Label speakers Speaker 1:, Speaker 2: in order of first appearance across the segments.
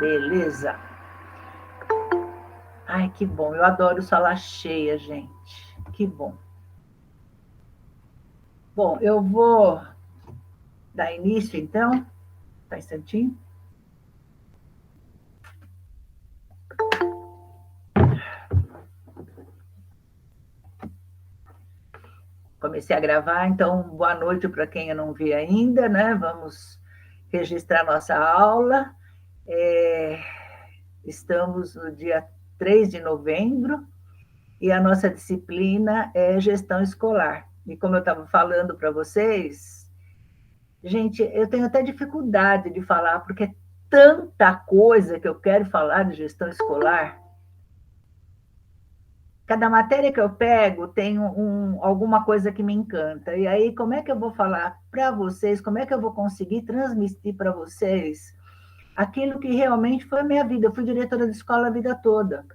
Speaker 1: Beleza. Ai, que bom. Eu adoro sala cheia, gente. Que bom. Bom, eu vou dar início, então. Tá um instantinho. Comecei a gravar, então boa noite para quem eu não vi ainda, né? Vamos registrar nossa aula. Estamos no dia 3 de novembro e a nossa disciplina é gestão escolar. E como eu estava falando para vocês, gente, eu tenho até dificuldade de falar, porque é tanta coisa que eu quero falar de gestão escolar. Cada matéria que eu pego tem alguma coisa que me encanta. E aí, como é que eu vou falar para vocês? Como é que eu vou conseguir transmitir para vocês aquilo que realmente foi a minha vida? Eu fui diretora de escola a vida toda.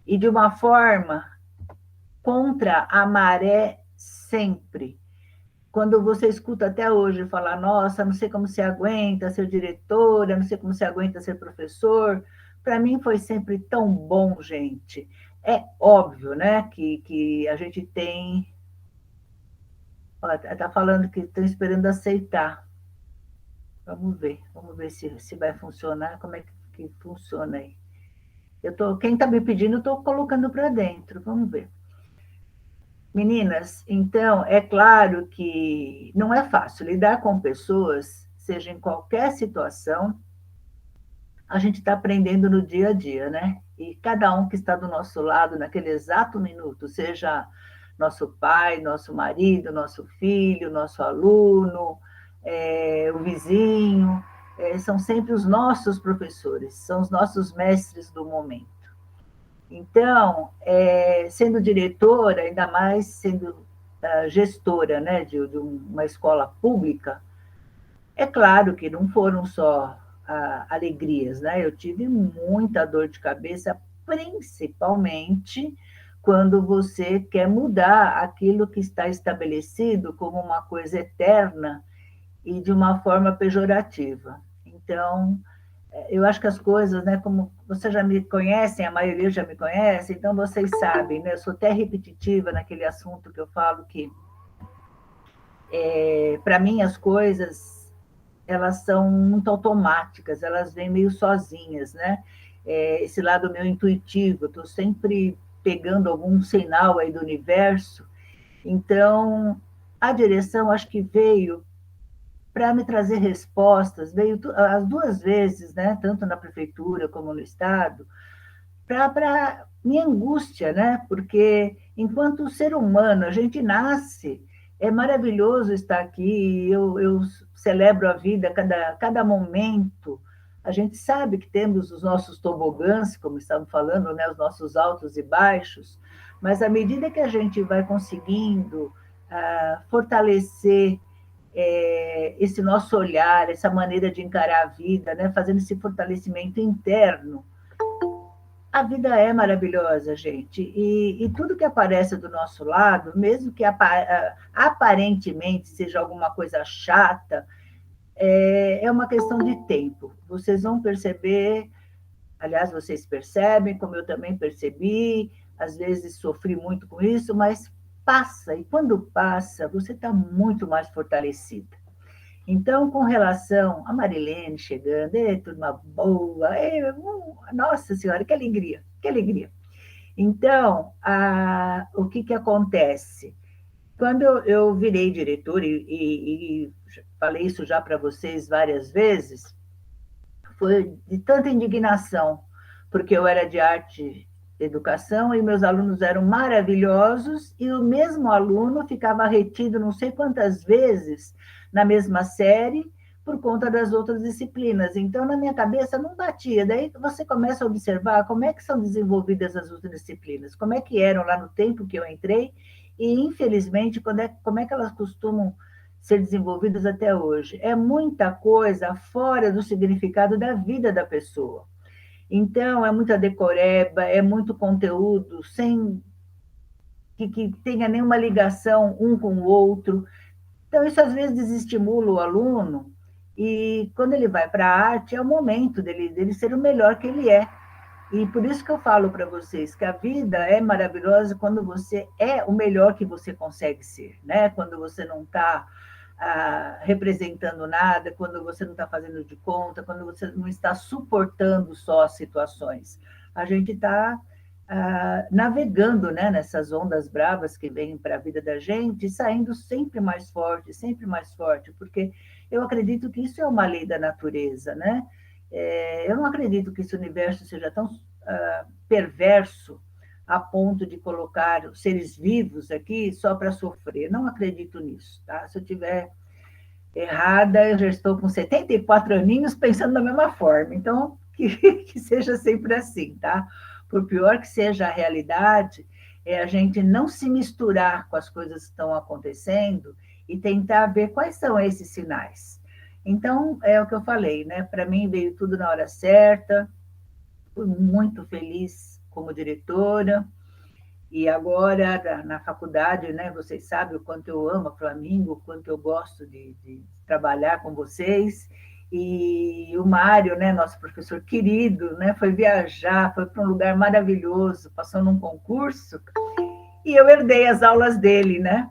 Speaker 1: E de uma forma contra a maré sempre. Quando você escuta até hoje falar, nossa, não sei como você aguenta ser diretora, não sei como você aguenta ser professor, para mim foi sempre tão bom, gente. É óbvio, né, que a gente tem... Está falando que estão esperando aceitar. Vamos ver se vai funcionar, como é que funciona aí. Quem está me pedindo, eu estou colocando para dentro, vamos ver. Meninas, então, é claro que não é fácil lidar com pessoas, seja em qualquer situação, a gente está aprendendo no dia a dia, né? E cada um que está do nosso lado naquele exato minuto, seja nosso pai, nosso marido, nosso filho, nosso aluno, o vizinho, são sempre os nossos professores, são os nossos mestres do momento. Então, sendo diretora, ainda mais sendo gestora, né, de uma escola pública, é claro que não foram só alegrias, né? Eu tive muita dor de cabeça, principalmente quando você quer mudar aquilo que está estabelecido como uma coisa eterna e de uma forma pejorativa. Então, eu acho que as coisas, né, como vocês já me conhecem, a maioria já me conhece, então vocês sabem, né, eu sou até repetitiva naquele assunto que eu falo que, para mim, as coisas, elas são muito automáticas, elas vêm meio sozinhas, né? Esse lado meu intuitivo, eu estou sempre pegando algum sinal aí do universo, então a direção acho que veio para me trazer respostas, veio as duas vezes, né, tanto na prefeitura como no Estado, para minha angústia, né, porque enquanto ser humano, a gente nasce, é maravilhoso estar aqui, eu celebro a vida, cada momento, a gente sabe que temos os nossos tobogãs, como estamos falando, né, os nossos altos e baixos, mas à medida que a gente vai conseguindo fortalecer esse nosso olhar, essa maneira de encarar a vida, né? Fazendo esse fortalecimento interno. A vida é maravilhosa, gente, e tudo que aparece do nosso lado, mesmo que aparentemente seja alguma coisa chata, é uma questão de tempo. Vocês vão perceber, aliás, vocês percebem, como eu também percebi, às vezes sofri muito com isso, mas passa, e quando passa, você está muito mais fortalecida. Então, com relação a Marilene chegando, turma boa, nossa senhora, que alegria, que alegria. Então, o que acontece? Quando eu virei diretora, e falei isso já para vocês várias vezes, foi de tanta indignação, porque eu era de arte e educação e meus alunos eram maravilhosos e o mesmo aluno ficava retido não sei quantas vezes na mesma série por conta das outras disciplinas. Então, na minha cabeça, não batia. Daí você começa a observar como é que são desenvolvidas as outras disciplinas, como é que eram lá no tempo que eu entrei e, infelizmente, como é que elas costumam ser desenvolvidas até hoje. É muita coisa fora do significado da vida da pessoa. Então, é muita decoreba, é muito conteúdo sem que tenha nenhuma ligação um com o outro. Então, isso às vezes desestimula o aluno E quando ele vai para a arte, é o momento dele ser o melhor que ele é. E por isso que eu falo para vocês que a vida é maravilhosa quando você é o melhor que você consegue ser, né? Quando você não está representando nada, quando você não está fazendo de conta, quando você não está suportando só as situações. A gente está navegando, né, nessas ondas bravas que vêm para a vida da gente, saindo sempre mais forte, porque eu acredito que isso é uma lei da natureza, né? Eu não acredito que esse universo seja tão perverso a ponto de colocar os seres vivos aqui só para sofrer. Não acredito nisso, tá? Se eu tiver errada, eu já estou com 74 aninhos pensando da mesma forma. Então, que seja sempre assim, tá? Por pior que seja a realidade, é a gente não se misturar com as coisas que estão acontecendo e tentar ver quais são esses sinais. Então, é o que eu falei, né? Para mim veio tudo na hora certa, fui muito feliz como diretora, e agora, na faculdade, né, vocês sabem o quanto eu amo a Flamingo, o quanto eu gosto de trabalhar com vocês. E o Mário, né, nosso professor querido, né, foi viajar, foi para um lugar maravilhoso, passou num concurso, e eu herdei as aulas dele, né?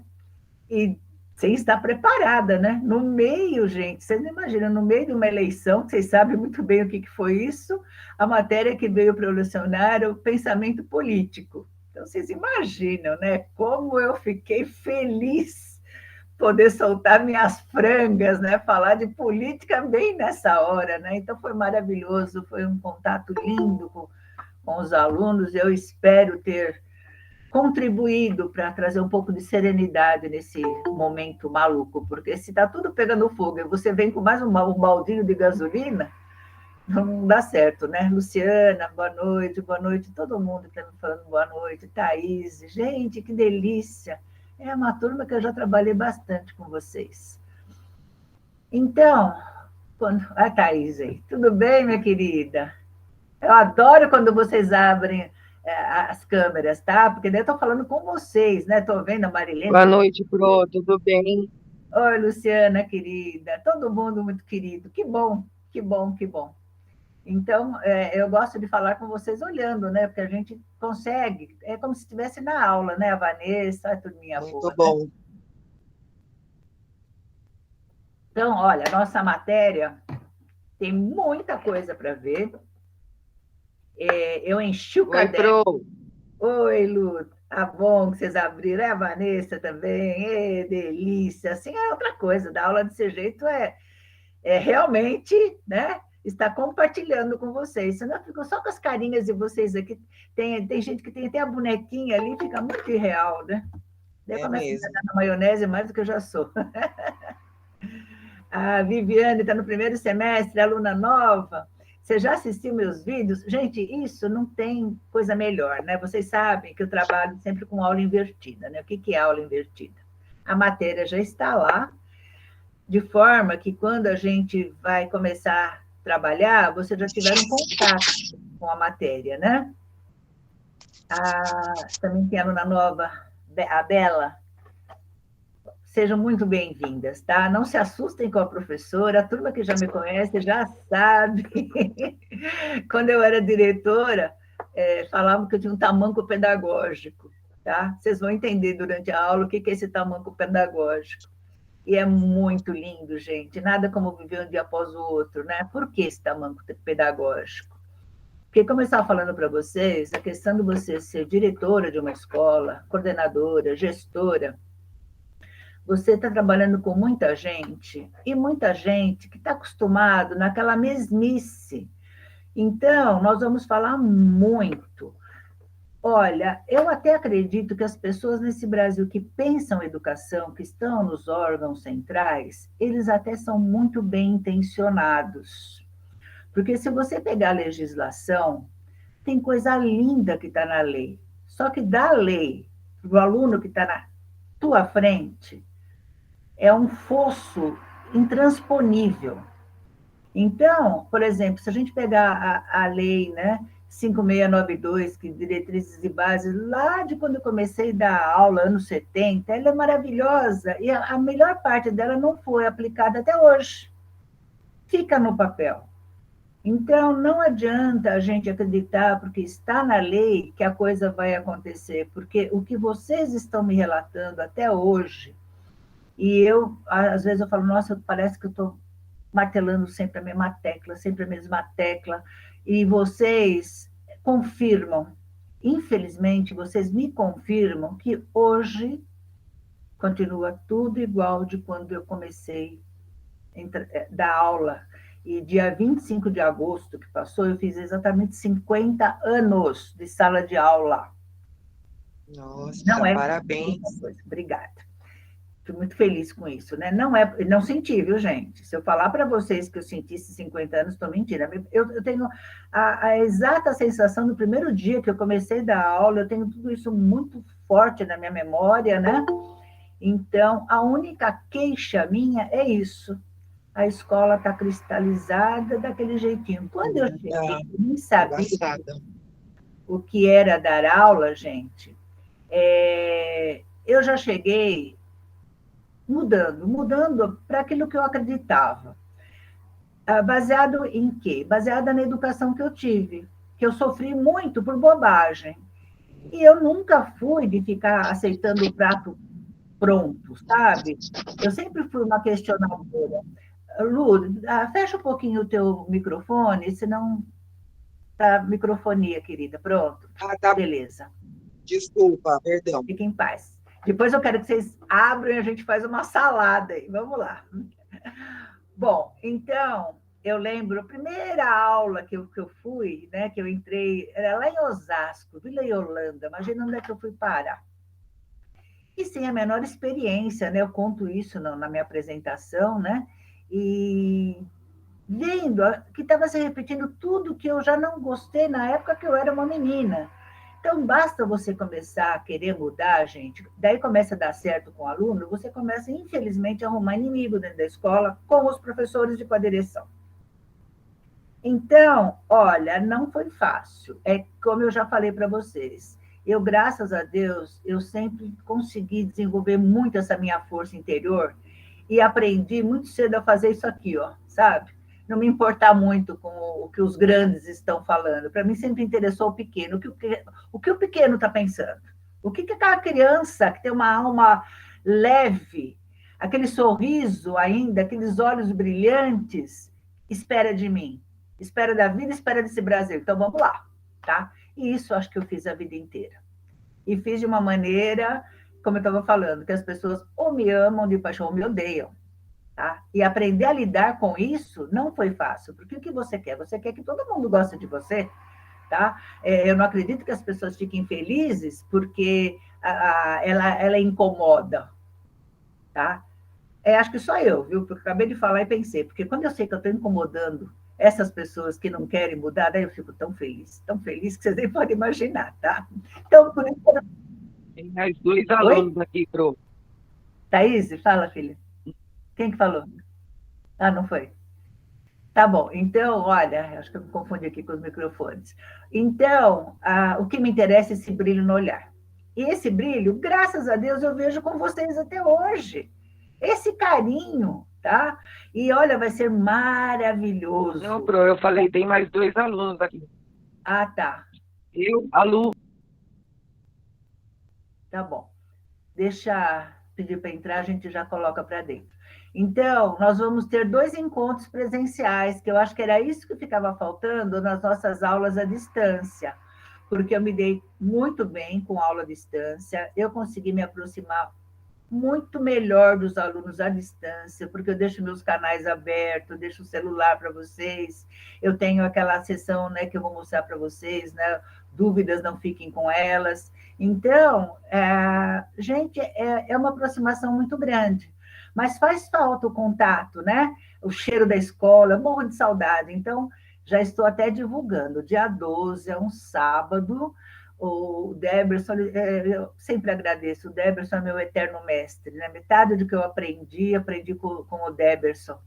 Speaker 1: E sem estar preparada, né? No meio, gente, vocês não imaginam, no meio de uma eleição, vocês sabem muito bem o que foi isso, a matéria que veio para o lecionário, o pensamento político. Então, vocês imaginam, né? Como eu fiquei feliz poder soltar minhas frangas, né? Falar de política bem nessa hora, né? Então, foi maravilhoso, foi um contato lindo com os alunos. Eu espero ter contribuído para trazer um pouco de serenidade nesse momento maluco, porque se está tudo pegando fogo e você vem com mais um baldinho de gasolina, não dá certo, né? Luciana, boa noite, todo mundo que está me falando boa noite, Thaís, gente, que delícia. É uma turma que eu já trabalhei bastante com vocês. Então, a Thaís aí, tudo bem, minha querida? Eu adoro quando vocês abrem as câmeras, tá? Porque daí eu estou falando com vocês, né? Estou vendo a Marilene.
Speaker 2: Boa noite, Pro, tudo bem?
Speaker 1: Oi, Luciana, querida. Todo mundo muito querido. Que bom, que bom, que bom. Então, eu gosto de falar com vocês olhando, né? Porque a gente consegue, é como se estivesse na aula, né? A Vanessa, a turminha
Speaker 2: Muito
Speaker 1: boa, né?
Speaker 2: bom.
Speaker 1: Então, olha, a nossa matéria tem muita coisa para ver. Eu enchi o
Speaker 2: Oi,
Speaker 1: caderno.
Speaker 2: Pro.
Speaker 1: Oi, Lu, tá bom que vocês abriram. É a Vanessa também. Delícia. Assim é outra coisa. Dar aula desse jeito é realmente, né? Estar compartilhando com vocês. Senão ficou só com as carinhas de vocês aqui. Tem gente que tem até a bonequinha ali, fica muito irreal, né? Daí
Speaker 2: É
Speaker 1: começa a
Speaker 2: mesmo.
Speaker 1: enganar na maionese mais do que eu já sou. A Viviane está no primeiro semestre, aluna nova. Você já assistiu meus vídeos? Gente, isso não tem coisa melhor, né? Vocês sabem que eu trabalho sempre com aula invertida, né? O que é aula invertida? A matéria já está lá, de forma que quando a gente vai começar a trabalhar, vocês já tiveram contato com a matéria, né? Também tem aluna nova, a Bela. Sejam muito bem-vindas, tá? Não se assustem com a professora, a turma que já me conhece já sabe. Quando eu era diretora, falavam que eu tinha um tamanco pedagógico, tá? Vocês vão entender durante a aula o que é esse tamanco pedagógico. E é muito lindo, gente. Nada como viver um dia após o outro, né? Por que esse tamanco pedagógico? Porque, como eu estava falando para vocês, a questão de você ser diretora de uma escola, coordenadora, gestora, você está trabalhando com muita gente, e muita gente que está acostumado naquela mesmice. Então, nós vamos falar muito. Olha, eu até acredito que as pessoas nesse Brasil que pensam educação, que estão nos órgãos centrais, eles até são muito bem intencionados. Porque se você pegar a legislação, tem coisa linda que está na lei. Só que da lei, o aluno que está na tua frente, é um fosso intransponível. Então, por exemplo, se a gente pegar a lei, né, 5692, que diretrizes e bases, lá de quando eu comecei a dar aula, anos 70, ela é maravilhosa, e a melhor parte dela não foi aplicada até hoje. fica no papel. Então, não adianta a gente acreditar, porque está na lei, que a coisa vai acontecer, porque o que vocês estão me relatando até hoje, e eu, às vezes, eu falo, nossa, parece que eu estou martelando sempre a mesma tecla, sempre a mesma tecla, e vocês confirmam, infelizmente, vocês me confirmam que hoje continua tudo igual de quando eu comecei da aula. E dia 25 de agosto que passou, eu fiz exatamente 50 anos de sala de aula.
Speaker 2: Nossa,
Speaker 1: Não é muita
Speaker 2: parabéns.
Speaker 1: coisa. Obrigada. Fico muito feliz com isso, né? Não senti, viu, gente? Se eu falar para vocês que eu senti esses 50 anos, estou mentindo. Eu tenho a exata sensação do primeiro dia que eu comecei a dar aula, eu tenho tudo isso muito forte na minha memória, né? Então, a única queixa minha é isso. A escola está cristalizada daquele jeitinho. Quando eu cheguei,
Speaker 2: Tá
Speaker 1: eu nem sabia
Speaker 2: embaçada.
Speaker 1: o que era dar aula, gente. Eu já cheguei mudando para aquilo que eu acreditava. Baseado em quê? Baseada na educação que eu tive, que eu sofri muito por bobagem. E eu nunca fui de ficar aceitando o prato pronto, sabe? Eu sempre fui uma questionadora. Lu, fecha um pouquinho o teu microfone, senão tá microfonia, querida. Pronto.
Speaker 2: Ah, tá.
Speaker 1: Beleza.
Speaker 2: Desculpa, perdão.
Speaker 1: Fique em paz. Depois eu quero que vocês abram e a gente faz uma salada aí. Vamos lá. Bom, então, eu lembro, a primeira aula que eu fui, né, que eu entrei, era lá em Osasco, Vila Yolanda. Imagina onde é que eu fui parar. E sem a menor experiência, né? Eu conto isso na minha apresentação, né? E vendo que estava se repetindo tudo que eu já não gostei na época que eu era uma menina. Então, basta você começar a querer mudar, gente, daí começa a dar certo com o aluno, você começa, infelizmente, a arrumar inimigo dentro da escola com os professores de direção. Então, olha, não foi fácil. É como eu já falei para vocês. Eu, graças a Deus, eu sempre consegui desenvolver muito essa minha força interior e aprendi muito cedo a fazer isso aqui, ó, sabe? Não me importar muito com o que os grandes estão falando. Para mim sempre interessou o pequeno, o que o pequeno está pensando. O que aquela criança que tem uma alma leve, aquele sorriso ainda, aqueles olhos brilhantes, espera de mim, espera da vida, espera desse Brasil. Então vamos lá, tá? E isso acho que eu fiz a vida inteira. E fiz de uma maneira, como eu estava falando, que as pessoas ou me amam de paixão ou me odeiam. Tá? E aprender a lidar com isso não foi fácil, porque o que você quer? Você quer que todo mundo goste de você, tá? Eu não acredito que as pessoas fiquem felizes porque ela incomoda, tá? Acho que só eu, viu? Porque eu acabei de falar e pensei, porque quando eu sei que eu estou incomodando essas pessoas que não querem mudar, daí eu fico tão feliz que vocês nem podem imaginar, tá? Então, por isso...
Speaker 2: Tem mais dois
Speaker 1: Oi?
Speaker 2: alunos aqui, Pro.
Speaker 1: Thaís, fala, filha. Quem que falou? Ah, não foi. Tá bom, então, olha, acho que eu me confundi aqui com os microfones. Então, o que me interessa é esse brilho no olhar. E esse brilho, graças a Deus, eu vejo com vocês até hoje. Esse carinho, tá? E olha, vai ser
Speaker 2: Não,
Speaker 1: maravilhoso.
Speaker 2: Pro, eu falei, tem mais dois alunos aqui.
Speaker 1: Ah, tá.
Speaker 2: Eu, a Lu.
Speaker 1: Tá bom. Deixa pedir para entrar, a gente já coloca para dentro. Então, nós vamos ter 2 encontros presenciais, que eu acho que era isso que ficava faltando nas nossas aulas à distância, porque eu me dei muito bem com aula à distância, eu consegui me aproximar muito melhor dos alunos à distância, porque eu deixo meus canais abertos, deixo o celular para vocês, eu tenho aquela sessão, né, que eu vou mostrar para vocês, né, dúvidas não fiquem com elas. Então, gente, é uma aproximação muito grande, mas faz falta o contato, né? O cheiro da escola, eu morro de saudade. Então, já estou até divulgando. Dia 12 é um sábado, o Deberson, eu sempre agradeço, o Deberson é meu eterno mestre, né? Metade do que eu aprendi com o Deberson.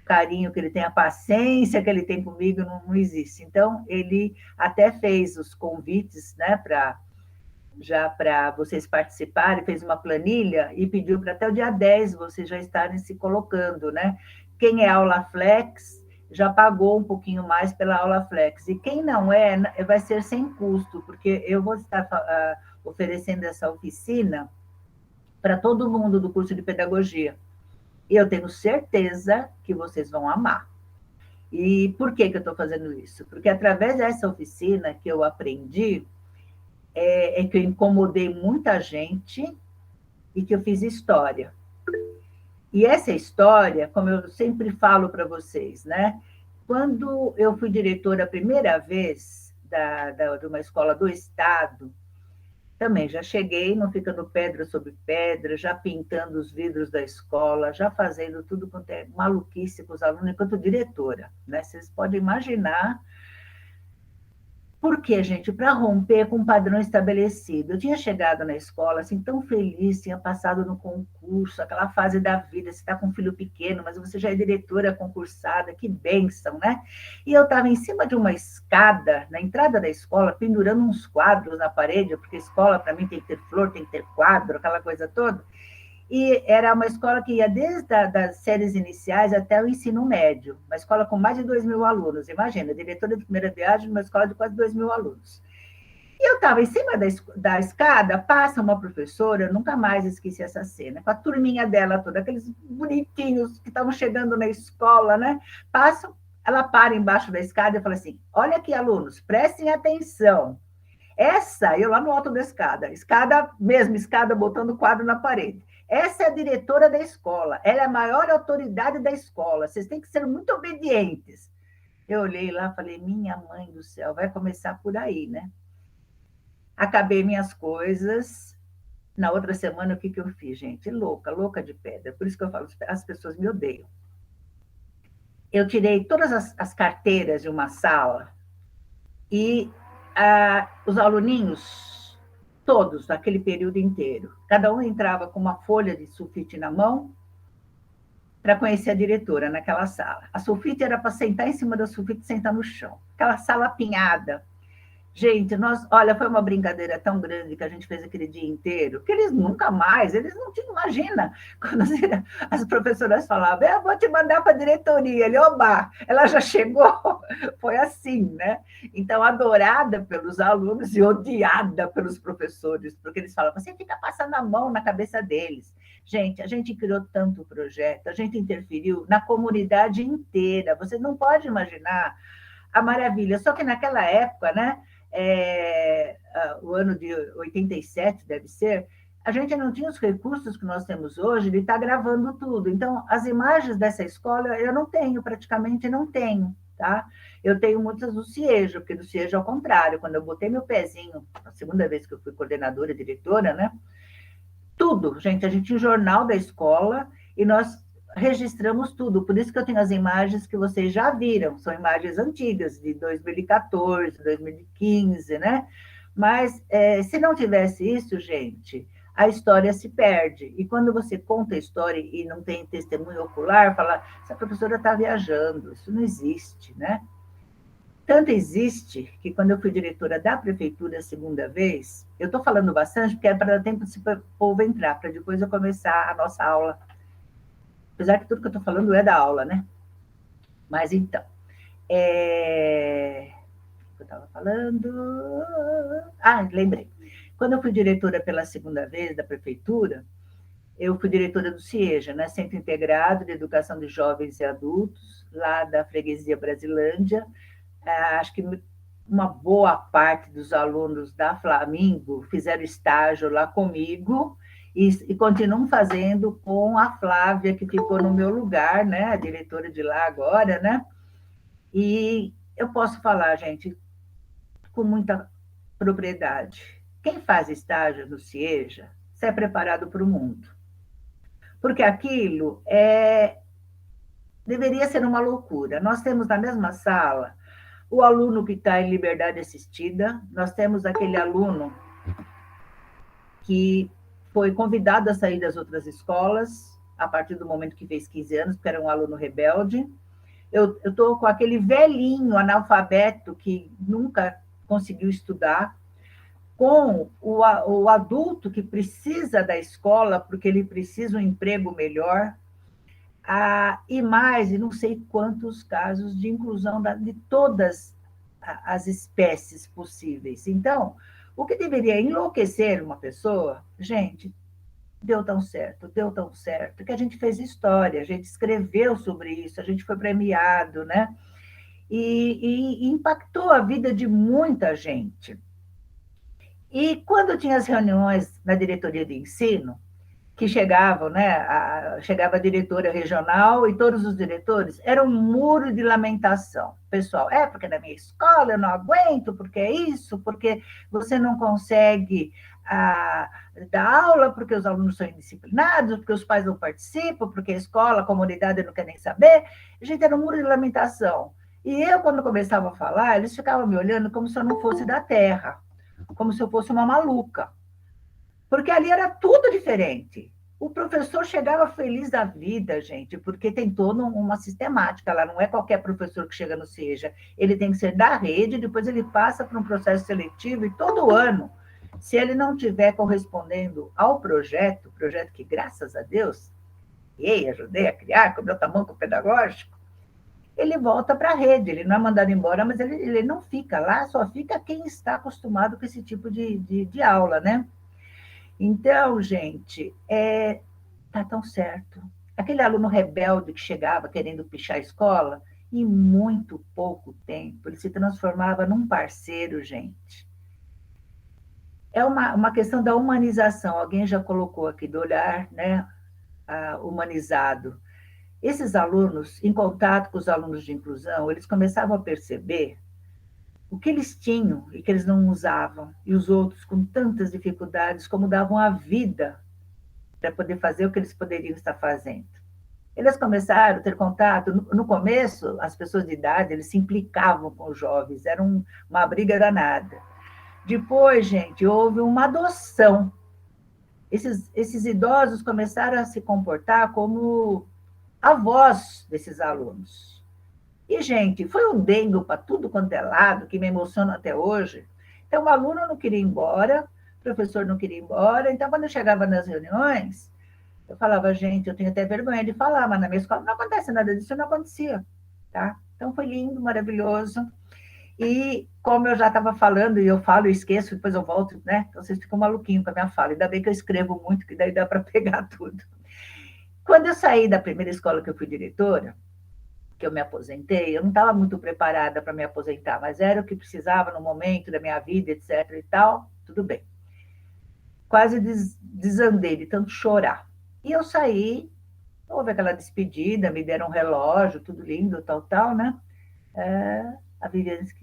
Speaker 1: O carinho que ele tem, a paciência que ele tem comigo não existe. Então, ele até fez os convites, né, para vocês participarem, fez uma planilha e pediu para até o dia 10 vocês já estarem se colocando, né? Quem é aula flex já pagou um pouquinho mais pela aula flex. E quem não é, vai ser sem custo, porque eu vou estar oferecendo essa oficina para todo mundo do curso de pedagogia. E eu tenho certeza que vocês vão amar. E por que eu estou fazendo isso? Porque através dessa oficina que eu aprendi, que eu incomodei muita gente e que eu fiz história. E essa história, como eu sempre falo para vocês, né? Quando eu fui diretora a primeira vez de uma escola do Estado, também já cheguei, não ficando pedra sobre pedra, já pintando os vidros da escola, já fazendo tudo quanto é maluquice com os alunos, enquanto diretora, né? Vocês podem imaginar. Por quê, gente? Para romper com um padrão estabelecido. Eu tinha chegado na escola assim, tão feliz, tinha passado no concurso, aquela fase da vida, você está com um filho pequeno, mas você já é diretora concursada, que bênção, né? E eu estava em cima de uma escada, na entrada da escola, pendurando uns quadros na parede, porque escola, para mim, tem que ter flor, tem que ter quadro, aquela coisa toda. E era uma escola que ia desde das séries iniciais até o ensino médio, uma escola com mais de 2.000 alunos. Imagina, diretora de primeira viagem numa escola de quase 2.000 alunos. E eu estava em cima da escada, passa uma professora, eu nunca mais esqueci essa cena, com a turminha dela toda, aqueles bonitinhos que estavam chegando na escola, né? Passam, ela para embaixo da escada e fala assim: olha aqui, alunos, prestem atenção. Eu lá no alto da escada mesmo, escada botando quadro na parede. Essa é a diretora da escola, ela é a maior autoridade da escola, vocês têm que ser muito obedientes. Eu olhei lá e falei: minha mãe do céu, vai começar por aí, né? Acabei minhas coisas. Na outra semana, o que eu fiz, gente? Louca, louca de pedra. Por isso que eu falo, as pessoas me odeiam. Eu tirei todas as carteiras de uma sala e os aluninhos, todos, naquele período inteiro, cada um entrava com uma folha de sulfite na mão para conhecer a diretora naquela sala. A sulfite era para sentar em cima da sulfite e sentar no chão. Aquela sala apinhada. Gente, olha, foi uma brincadeira tão grande que a gente fez aquele dia inteiro, que eles nunca mais, eles não tinham, imagina, quando as professoras falavam: eu vou te mandar para a diretoria, ele, oba, ela já chegou, foi assim, né? Então, adorada pelos alunos e odiada pelos professores, porque eles falavam: você fica passando a mão na cabeça deles. Gente, a gente criou tanto projeto, a gente interferiu na comunidade inteira, você não pode imaginar a maravilha, só que naquela época, né? O ano de 87 deve ser, a gente não tinha os recursos que nós temos hoje de estar gravando tudo. Então, as imagens dessa escola eu não tenho, praticamente não tenho, tá? Eu tenho muitas do CIEJA, porque do CIEJA, ao contrário, quando eu botei meu pezinho, a segunda vez que eu fui coordenadora e diretora, né? Tudo, gente, a gente tinha o jornal da escola e nós registramos tudo, por isso que eu tenho as imagens que vocês já viram, são imagens antigas, de 2014, 2015, né? Mas se não tivesse isso, gente, a história se perde. E quando você conta a história e não tem testemunho ocular, fala: essa professora está viajando, isso não existe, né? Tanto existe que, quando eu fui diretora da prefeitura a segunda vez, eu estou falando bastante porque é para dar tempo desse povo entrar, para depois eu começar a nossa aula. Apesar que tudo que eu estou falando é da aula, né? Mas então, eu estava falando... lembrei. Quando eu fui diretora pela segunda vez da prefeitura, eu fui diretora do CIEJA, né? Centro Integrado de Educação de Jovens e Adultos, lá da Freguesia Brasilândia. Acho que uma boa parte dos alunos da Flamingo fizeram estágio lá comigo e continuam fazendo com a Flávia, que ficou no meu lugar, né? A diretora de lá agora, né? E eu posso falar, gente, com muita propriedade. Quem faz estágio no CIEJA, você é preparado para o mundo. Porque aquilo deveria ser uma loucura. Nós temos na mesma sala o aluno que está em liberdade assistida, nós temos aquele aluno que foi convidado a sair das outras escolas, a partir do momento que fez 15 anos, porque era um aluno rebelde. Eu estou com aquele velhinho analfabeto que nunca conseguiu estudar, com o adulto que precisa da escola porque ele precisa de um emprego melhor. e mais, e não sei quantos casos de inclusão de todas as espécies possíveis. Então, o que deveria enlouquecer uma pessoa, gente, deu tão certo, que a gente fez história, a gente escreveu sobre isso, a gente foi premiado, né? E impactou a vida de muita gente. E quando tinha as reuniões na diretoria de ensino, que chegavam, né? Chegava a diretora regional e todos os diretores, era um muro de lamentação. Pessoal, porque na minha escola eu não aguento, porque é isso, porque você não consegue dar aula, porque os alunos são indisciplinados, porque os pais não participam, porque a escola, a comunidade não quer nem saber. Gente, era um muro de lamentação. E eu, quando começava a falar, eles ficavam me olhando como se eu não fosse da terra, como se eu fosse uma maluca. Porque ali era tudo diferente. O professor chegava feliz da vida, gente, porque tem toda uma sistemática lá, não é qualquer professor que chega no SEJA. Ele tem que ser da rede, depois ele passa por um processo seletivo, e todo ano, se ele não estiver correspondendo ao projeto que, graças a Deus, ajudei a criar, com o meu tamanho pedagógico, ele volta para a rede, ele não é mandado embora, mas ele não fica lá, só fica quem está acostumado com esse tipo de aula, né? Então, gente, tá tão certo. Aquele aluno rebelde que chegava querendo pichar a escola, em muito pouco tempo, ele se transformava num parceiro, gente. É uma questão da humanização. Alguém já colocou aqui, do olhar, né, humanizado. Esses alunos, em contato com os alunos de inclusão, eles começavam a perceber o que eles tinham e que eles não usavam, e os outros com tantas dificuldades, como davam a vida para poder fazer o que eles poderiam estar fazendo. Eles começaram a ter contato, no começo, as pessoas de idade, eles se implicavam com os jovens, era uma briga danada. Depois, gente, houve uma adoção. Esses idosos começaram a se comportar como avós desses alunos. E, gente, foi um dengo para tudo quanto é lado, que me emociona até hoje. Então, o aluno não queria ir embora, o professor não queria ir embora. Então, quando eu chegava nas reuniões, eu falava, gente, eu tenho até vergonha de falar, mas na minha escola não acontece nada disso, não acontecia. Tá? Então, foi lindo, maravilhoso. E, como eu já estava falando, e eu falo e esqueço, depois eu volto, né? Então, vocês ficam maluquinhos com a minha fala. Ainda bem que eu escrevo muito, que daí dá para pegar tudo. Quando eu saí da primeira escola que eu fui diretora, que eu me aposentei, eu não estava muito preparada para me aposentar, mas era o que precisava no momento da minha vida, etc. e tal, tudo bem. Quase desandei de tanto chorar. E eu saí, houve aquela despedida, me deram um relógio, tudo lindo, tal, né? A Viviane disse,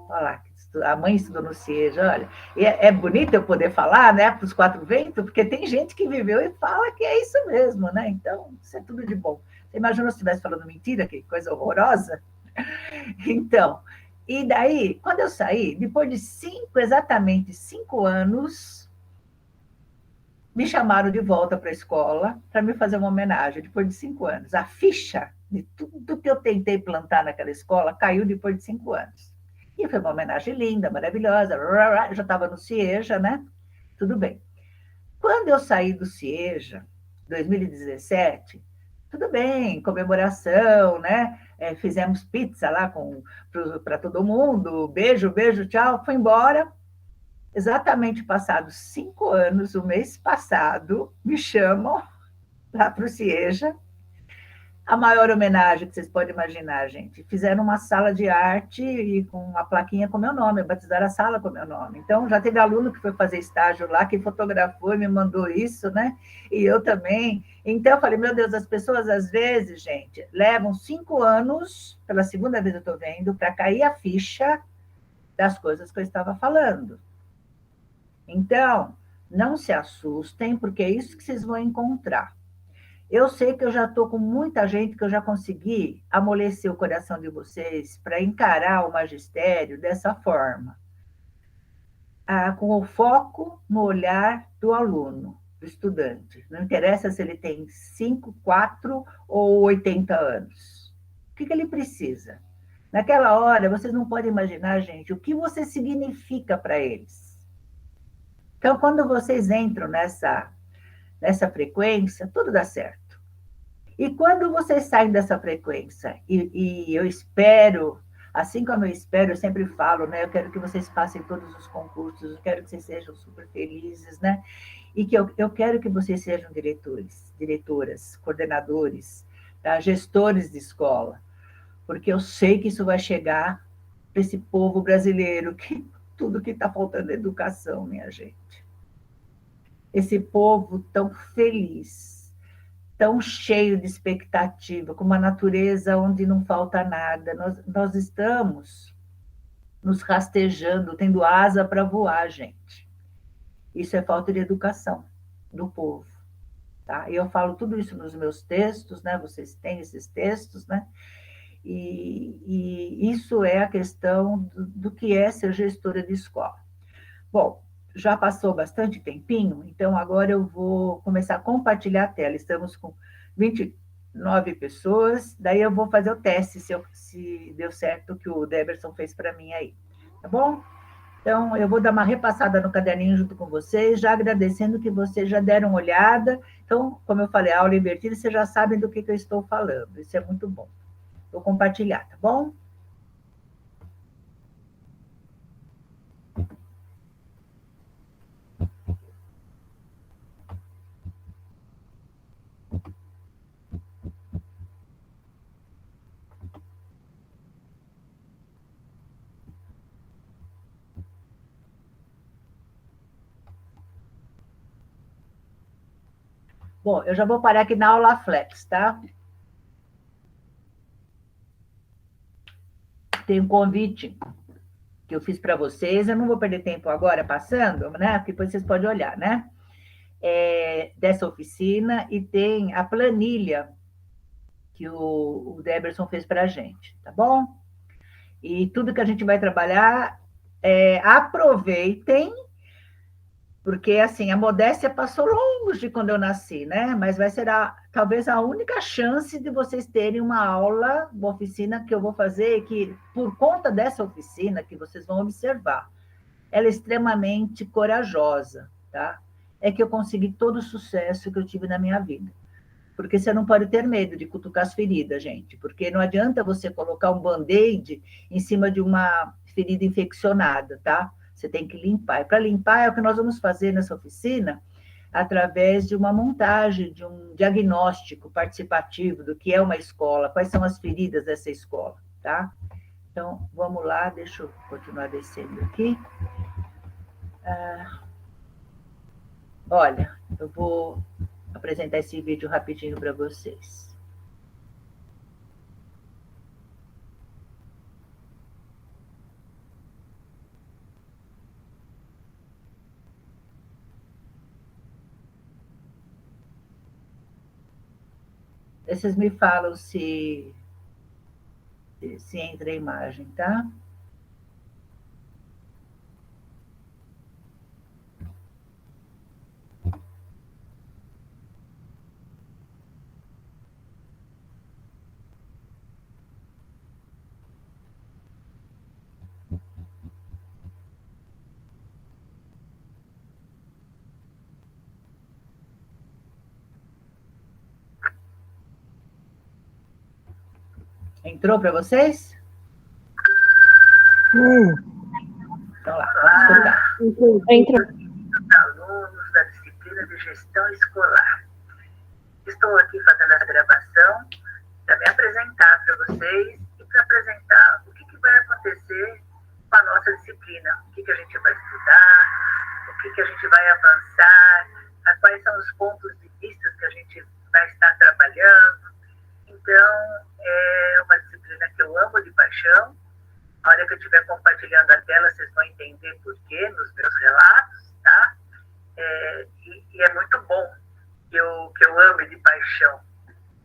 Speaker 1: olha lá, a mãe estudou no CIEJA, olha. E é bonito eu poder falar, né, para os quatro ventos, porque tem gente que viveu e fala que é isso mesmo, né? Então, isso é tudo de bom. Você imagina se eu estivesse falando mentira, que coisa horrorosa? Então, e daí, quando eu saí, depois de exatamente 5 anos, me chamaram de volta para a escola para me fazer uma homenagem, depois de 5 anos. A ficha de tudo que eu tentei plantar naquela escola caiu depois de 5 anos. E foi uma homenagem linda, maravilhosa. Eu já estava no CIEJA, né? Tudo bem. Quando eu saí do CIEJA, 2017, tudo bem, comemoração, né? Fizemos pizza lá para todo mundo, beijo, beijo, tchau, fui embora. Exatamente passados 5 anos, o mês passado, me chamam lá para o CIEJA. A maior homenagem que vocês podem imaginar, gente. Fizeram uma sala de arte e com uma plaquinha com meu nome, batizaram a sala com meu nome. Então, já teve aluno que foi fazer estágio lá, que fotografou e me mandou isso, né? E eu também. Então, eu falei, meu Deus, as pessoas, às vezes, gente, levam 5 anos, pela segunda vez eu estou vendo, para cair a ficha das coisas que eu estava falando. Então, não se assustem, porque é isso que vocês vão encontrar. Eu sei que eu já estou com muita gente, que eu já consegui amolecer o coração de vocês para encarar o magistério dessa forma, com o foco no olhar do aluno, do estudante. Não interessa se ele tem 5, 4 ou 80 anos. O que ele precisa? Naquela hora, vocês não podem imaginar, gente, o que você significa para eles. Então, quando vocês entram nessa frequência, tudo dá certo. E quando vocês saem dessa frequência, e eu espero, assim como eu espero, eu sempre falo, né? Eu quero que vocês passem todos os concursos, eu quero que vocês sejam super felizes, né? E que eu quero que vocês sejam diretores, diretoras, coordenadores, tá? Gestores de escola, porque eu sei que isso vai chegar para esse povo brasileiro, que tudo que está faltando é educação, minha gente. Esse povo tão feliz, tão cheio de expectativa, com uma natureza onde não falta nada. Nós estamos nos rastejando, tendo asa para voar, gente. Isso é falta de educação do povo. Tá? E eu falo tudo isso nos meus textos, né? Vocês têm esses textos, né? E isso é a questão do que é ser gestora de escola. Bom, já passou bastante tempinho, então agora eu vou começar a compartilhar a tela. Estamos com 29 pessoas, daí eu vou fazer o teste se deu certo o que o Deberson fez para mim aí, tá bom? Então, eu vou dar uma repassada no caderninho junto com vocês, já agradecendo que vocês já deram uma olhada. Então, como eu falei, aula invertida, vocês já sabem do que eu estou falando, isso é muito bom. Vou compartilhar, tá bom? Bom, eu já vou parar aqui na aula flex, tá? Tem um convite que eu fiz para vocês, eu não vou perder tempo agora passando, né? Porque depois vocês podem olhar, né? Dessa oficina, e tem a planilha que o Deberson fez para a gente, tá bom? E tudo que a gente vai trabalhar, aproveitem, porque assim, a modéstia passou longe quando eu nasci, né? Mas vai ser talvez a única chance de vocês terem uma aula, uma oficina que eu vou fazer, que por conta dessa oficina que vocês vão observar, ela é extremamente corajosa, tá? É que eu consegui todo o sucesso que eu tive na minha vida. Porque você não pode ter medo de cutucar as feridas, gente, porque não adianta você colocar um band-aid em cima de uma ferida infeccionada, tá? Você tem que limpar. E para limpar é o que nós vamos fazer nessa oficina, através de uma montagem, de um diagnóstico participativo do que é uma escola, quais são as feridas dessa escola, tá? Então, vamos lá, deixa eu continuar descendo aqui. Olha, eu vou apresentar esse vídeo rapidinho para vocês. Vocês me falam se entra a imagem, tá? Entrou para vocês? Então lá, vamos escutar.
Speaker 3: Entrou.
Speaker 1: Alunos da disciplina de gestão escolar. Estou aqui fazendo essa gravação para me apresentar para vocês e para apresentar o que vai acontecer com a nossa disciplina, o que a gente vai estudar, o que a gente vai avançar, quais são os pontos de vista que a gente vai estar trabalhando. Então, é uma disciplina que eu amo de paixão. A hora que eu estiver compartilhando a tela, vocês vão entender por quê nos meus relatos, tá? E é muito bom que eu ame de paixão,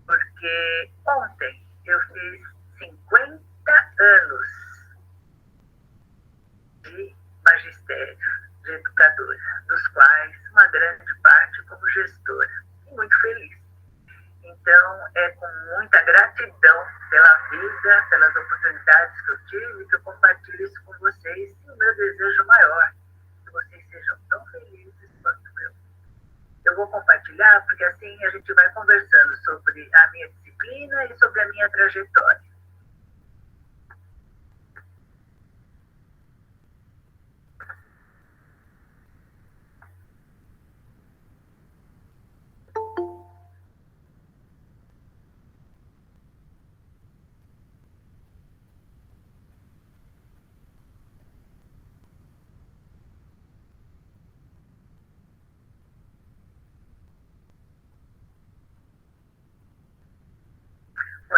Speaker 1: porque ontem eu fiz 50 anos de magistério, de educadora, dos quais uma grande parte como gestora, e muito feliz. Então, é com muita gratidão pela vida, pelas oportunidades que eu tive, que eu compartilho isso com vocês, e o meu desejo maior, que vocês sejam tão felizes quanto eu. Eu vou compartilhar compartilhar, porque assim a gente vai conversando sobre a minha disciplina e sobre a minha trajetória.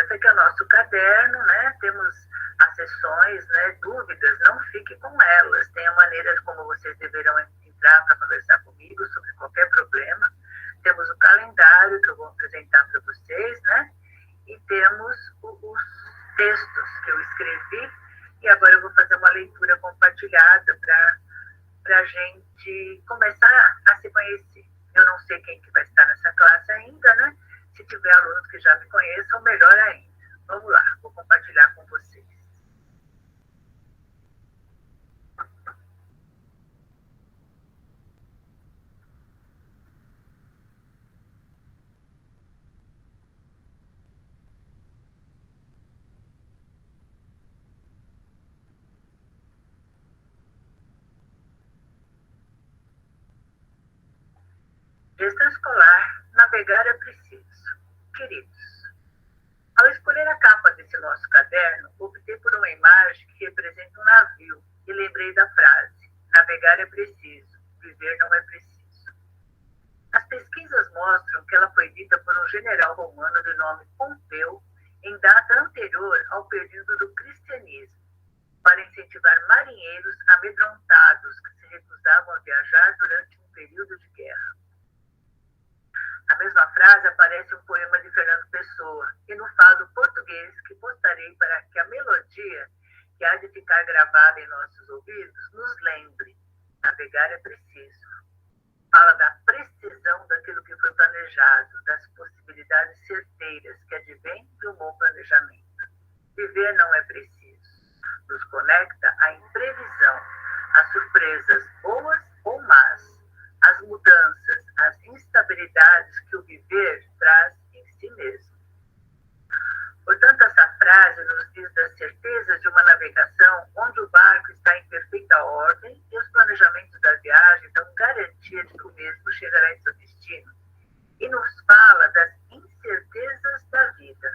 Speaker 1: Esse aqui é o nosso caderno, né? Temos as sessões, né? Dúvidas, não fique com elas. Tem a maneira como vocês deverão entrar para conversar comigo sobre qualquer problema. Temos o calendário que eu vou apresentar para vocês, né? E temos os textos que eu escrevi. E agora eu vou fazer uma leitura compartilhada para a gente começar a se conhecer. Eu não sei quem que vai estar nessa classe ainda, né? Se tiver alunos que já me conheçam, melhor ainda. Vamos lá, vou compartilhar com vocês. Gestão escolar, navegar é preciso. Queridos, ao escolher a capa desse nosso caderno, optei por uma imagem que representa um navio e lembrei da frase: navegar é preciso, viver não é preciso. As pesquisas mostram que ela foi dita por um general romano de nome Pompeu em data anterior ao período do cristianismo, para incentivar marinheiros amedrontados que se recusavam a viajar durante um período de guerra. A mesma frase aparece em um poema de Fernando Pessoa e no fado português que postarei para que a melodia que há de ficar gravada em nossos ouvidos nos lembre: navegar é preciso. Fala da precisão daquilo que foi planejado, das possibilidades certeiras que advêm de um bom planejamento. Viver não é preciso. Nos conecta à imprevisão, às surpresas boas ou más, às mudanças, às instabilidades que o viver traz em si mesmo. Portanto, essa frase nos diz da certeza de uma navegação onde o barco está em perfeita ordem e os planejamentos da viagem dão garantia de que o mesmo chegará em seu destino. E nos fala das incertezas da vida.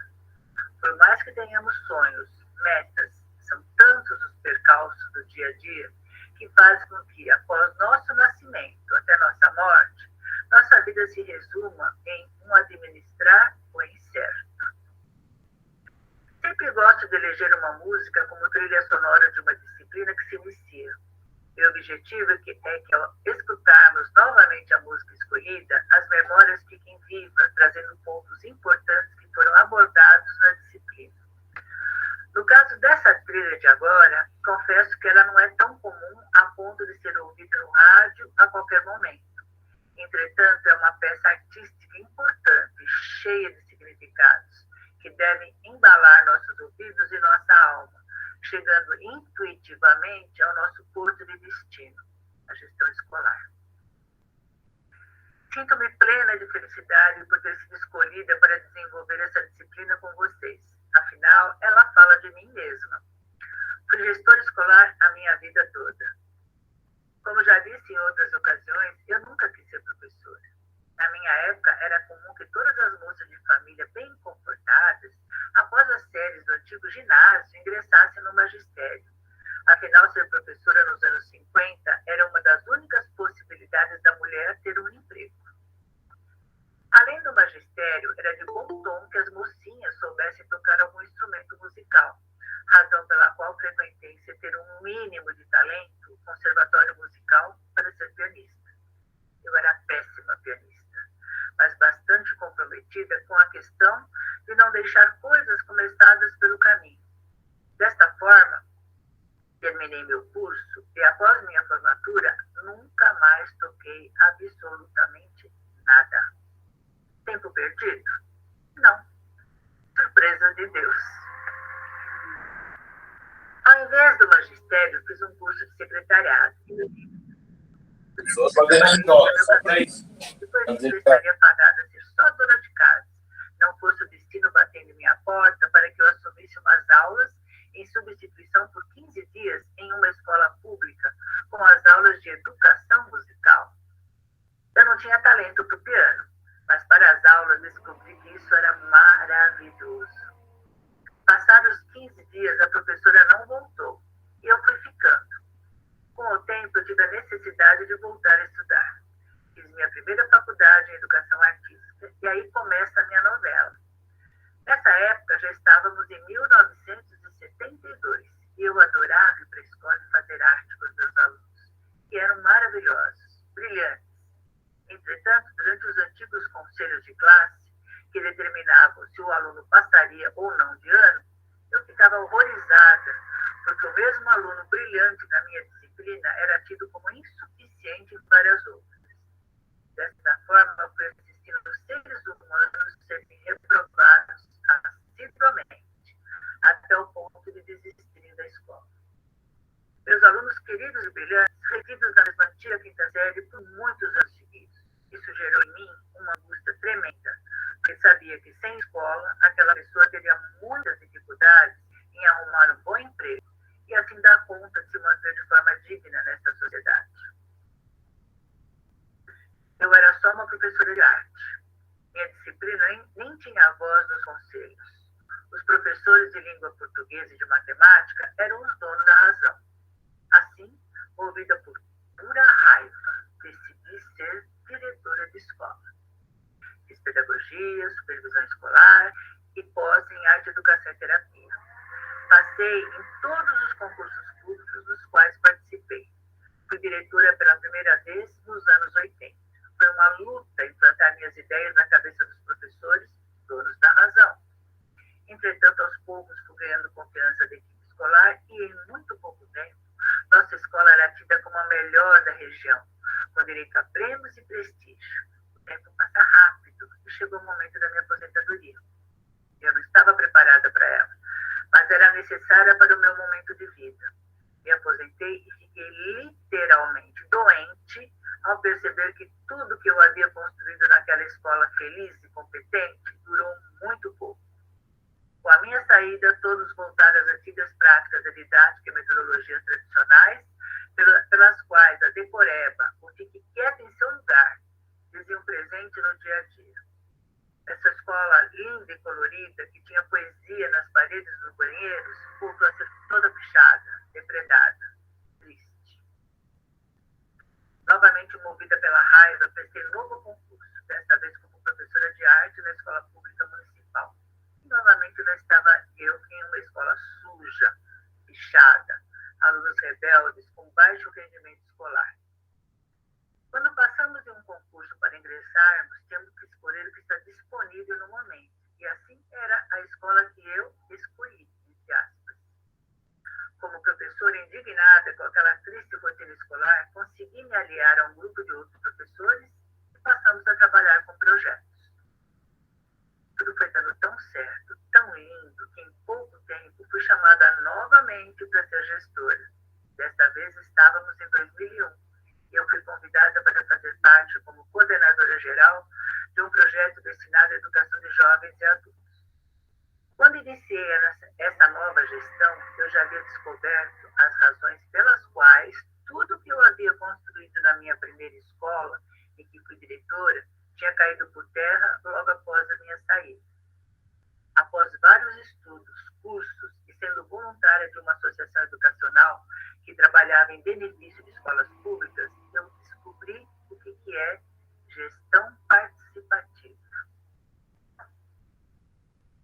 Speaker 1: Por mais que tenhamos sonhos, metas, são tantos os percalços do dia a dia que fazem com que, após nosso nascimento até nossa morte, nossa vida se resuma em um administrar o incerto. Sempre gosto de eleger uma música como trilha sonora de uma disciplina que se inicia. Meu objetivo é que ao escutarmos novamente a música escolhida, as memórias fiquem vivas, trazendo pontos importantes que foram abordados na disciplina. No caso dessa trilha de agora, confesso que ela não é tão comum a ponto de ser ouvida no rádio a qualquer momento. Entretanto, é uma peça artística importante, cheia de significados, que devem embalar nossos ouvidos e nossa alma, chegando intuitivamente ao nosso porto de destino, a gestão escolar. Sinto-me plena de felicidade por ter sido escolhida para desenvolver essa disciplina com vocês. Afinal, ela fala de mim mesma. Fui gestora escolar a minha vida toda. Como já disse em outras ocasiões, eu nunca quis ser professora. Na minha época, era comum que todas as moças de família bem comportadas, após as séries do antigo ginásio, ingressassem no magistério. Afinal, ser professora nos anos 50 era uma das únicas possibilidades da mulher ter um emprego. Além do magistério, era de bom tom que as mocinhas soubessem tocar algum instrumento musical, razão pela qual frequentei ter um mínimo de talento, conservatório musical, para ser pianista. Eu era péssima pianista, mas bastante comprometida com a questão de não deixar coisas começadas pelo caminho. Desta forma, terminei meu curso e, após minha formatura, nunca mais toquei absolutamente nada. Tempo perdido? Não. Surpresa de Deus. Ao invés do magistério, fiz um curso de secretariado.
Speaker 3: Pessoas fazendo anedota, só pra isso.
Speaker 1: Depois disso, eu estaria fadada a ser só dona de casa. Não fosse o destino batendo em minha porta para que eu assumisse umas aulas em substituição por 15 dias em uma escola pública com as aulas de educação musical. Eu não tinha talento para o piano, mas para as aulas descobri que isso era maravilhoso. Passados 15 dias, a professora não voltou e eu fui ficando. Com o tempo, eu tive a necessidade de voltar a estudar. Fiz minha primeira faculdade em educação artística e aí começa a minha novela. Nessa época, já estávamos em 1972 e eu adorava ir para a escola e fazer arte com os meus alunos, que eram maravilhosos, brilhantes. Entretanto, durante os antigos conselhos de classe, que determinavam se o aluno passaria ou não de ano, eu ficava horrorizada, porque o mesmo aluno brilhante na minha disciplina era tido como insuficiente em várias outras. Dessa forma, eu fui assistindo os seres humanos serem reprovados assiduamente, até o ponto de desistirem da escola. Meus alunos queridos e brilhantes, retidos na mesma antiga quinta série por muitos anos seguidos. Isso gerou em mim uma angústia tremenda, porque sabia que sem escola, aquela pessoa teria muitas dificuldades em arrumar um bom emprego e assim dar conta de se manter de forma digna nessa sociedade. Eu era só uma professora de arte. Minha disciplina nem tinha voz nos conselhos. Os professores de língua portuguesa e de matemática eram os donos da razão. Assim, movida por pura raiva, decidi ser diretora de escola. Fiz pedagogia, supervisão escolar e pós em arte, educação e terapia. Passei em todos os concursos públicos dos quais participei. Fui diretora pela primeira vez nos anos 80. Foi uma luta implantar minhas ideias na cabeça dos professores, donos da razão. Entretanto, aos poucos fui ganhando confiança da equipe escolar e, em muito pouco tempo, nossa escola era tida como a melhor da região, com direito a prêmios e prestígio. O tempo passa rápido e chegou o momento da minha aposentadoria. Eu não estava preparada para ela, mas era necessária para o meu momento de vida. Me aposentei e fiquei literalmente doente ao perceber que tudo que eu havia construído naquela escola feliz e competente durou muito pouco. Com a minha saída, todos voltaram às antigas práticas da didática e metodologias tradicionais, pelas quais a decoreba, o fique quieto em seu lugar, diziam presente no dia a dia. Essa escola linda e colorida, que tinha poesia nas paredes dos banheiros, voltou a ser toda pichada, depredada, triste. Novamente movida pela raiva, prestei novo concurso, desta vez como professora de arte na escola pública municipal. E novamente lá estava eu em uma escola suja, pichada, alunos rebeldes com baixo rendimento escolar. Quando passamos em um concurso para ingressarmos, temos que escolher o que está disponível no momento. E assim era a escola que eu escolhi, entre aspas. Como professora indignada com aquela triste rotina escolar, consegui me aliar a um grupo de outros professores e passamos a trabalhar com projetos. Tudo foi dando tão certo, tão lindo, que em pouco tempo fui chamada novamente para ser gestora. Desta vez estávamos em 2001 e eu fui convidada para fazer parte como coordenadora geral de um projeto destinado à educação de jovens e adultos. Quando iniciei essa nova gestão, eu já havia descoberto as razões pelas quais tudo que eu havia construído na minha primeira escola, em que fui diretora, tinha caído por terra logo após a minha saída. Após vários estudos, cursos e sendo voluntária de uma associação educacional que trabalhava em benefício de escolas públicas, eu descobri o que é gestão participativa.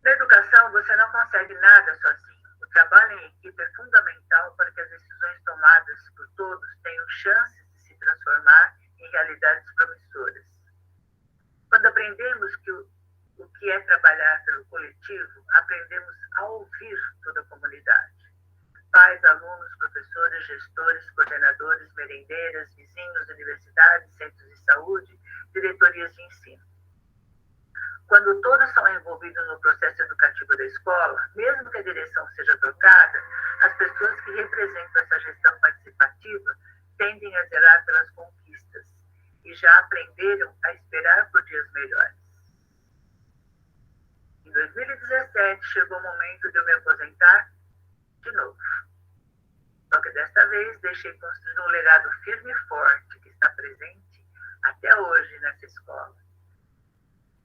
Speaker 1: Na educação, você não consegue nada sozinho. O trabalho em equipe é fundamental para que as decisões tomadas por todos tenham chances de se transformar em realidades promissoras. Quando aprendemos o que é trabalhar pelo coletivo, aprendemos a ouvir toda a comunidade. Pais, alunos, professores, gestores, coordenadores, merendeiras, vizinhos, universidades, centros de saúde, diretorias de ensino. Quando todos são envolvidos no processo educativo da escola, mesmo que a direção seja trocada, as pessoas que representam essa gestão participativa tendem a zelar pelas conquistas e já aprenderam a esperar por dias melhores. Em 2017, chegou o momento de eu me aposentar de novo. Só que desta vez deixei construir um legado firme e forte que está presente até hoje nessa escola.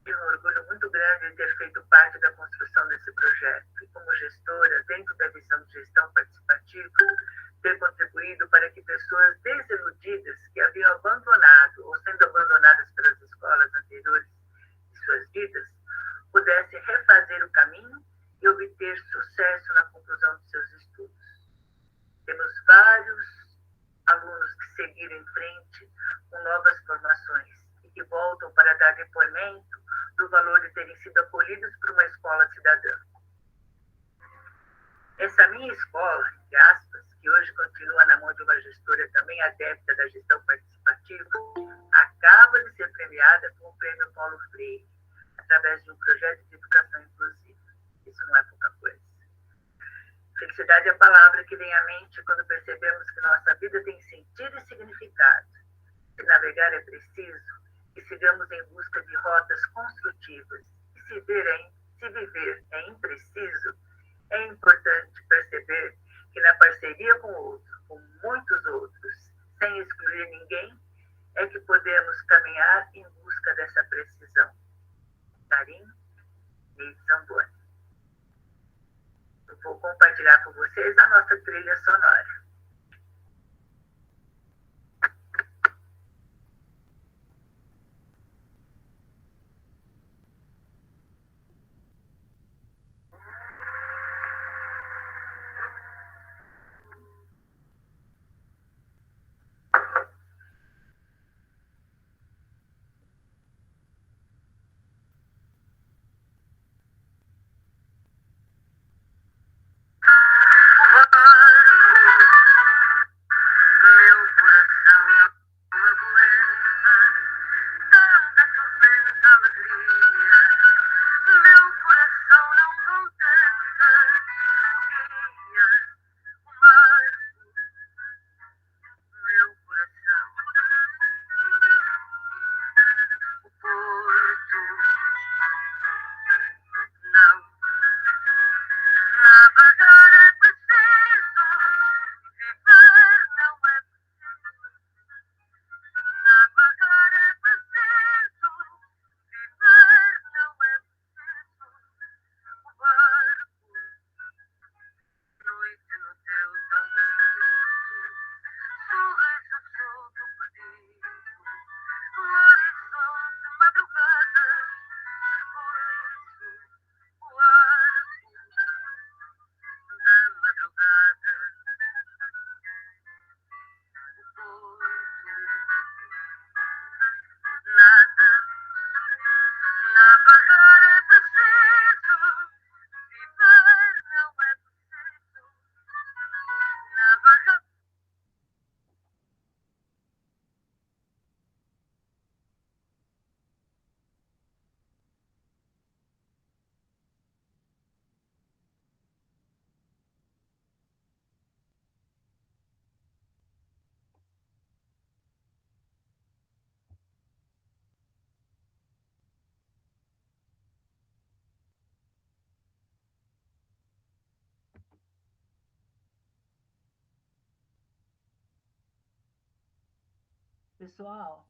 Speaker 1: Tenho um orgulho muito grande de ter feito parte da construção desse projeto e, como gestora, dentro da visão de gestão participativa, ter contribuído para que pessoas desiludidas que haviam abandonado ou sendo abandonadas pelas escolas anteriores de suas vidas pudessem refazer o caminho e obter sucesso na conclusão de seus estudos. Temos vários alunos que seguiram em frente com novas formações e que voltam para dar depoimento do valor de terem sido acolhidos por uma escola cidadã. Essa minha escola, entre aspas, que hoje continua na mão de uma gestora também adepta da gestão participativa, acaba de ser premiada com o Prêmio Paulo Freire, através de um projeto de educação inclusiva. Isso não é pouca coisa. Felicidade é a palavra que vem à mente quando percebemos que nossa vida tem sentido e significado. Se navegar é preciso, que sigamos em busca de rotas construtivas. E se viver é impreciso, é importante perceber que na parceria com o outro, com muitos outros, sem excluir ninguém, é que podemos caminhar em busca dessa precisão. Carinho, Neide Zamboni. Eu vou compartilhar com vocês a nossa trilha sonora. Pessoal,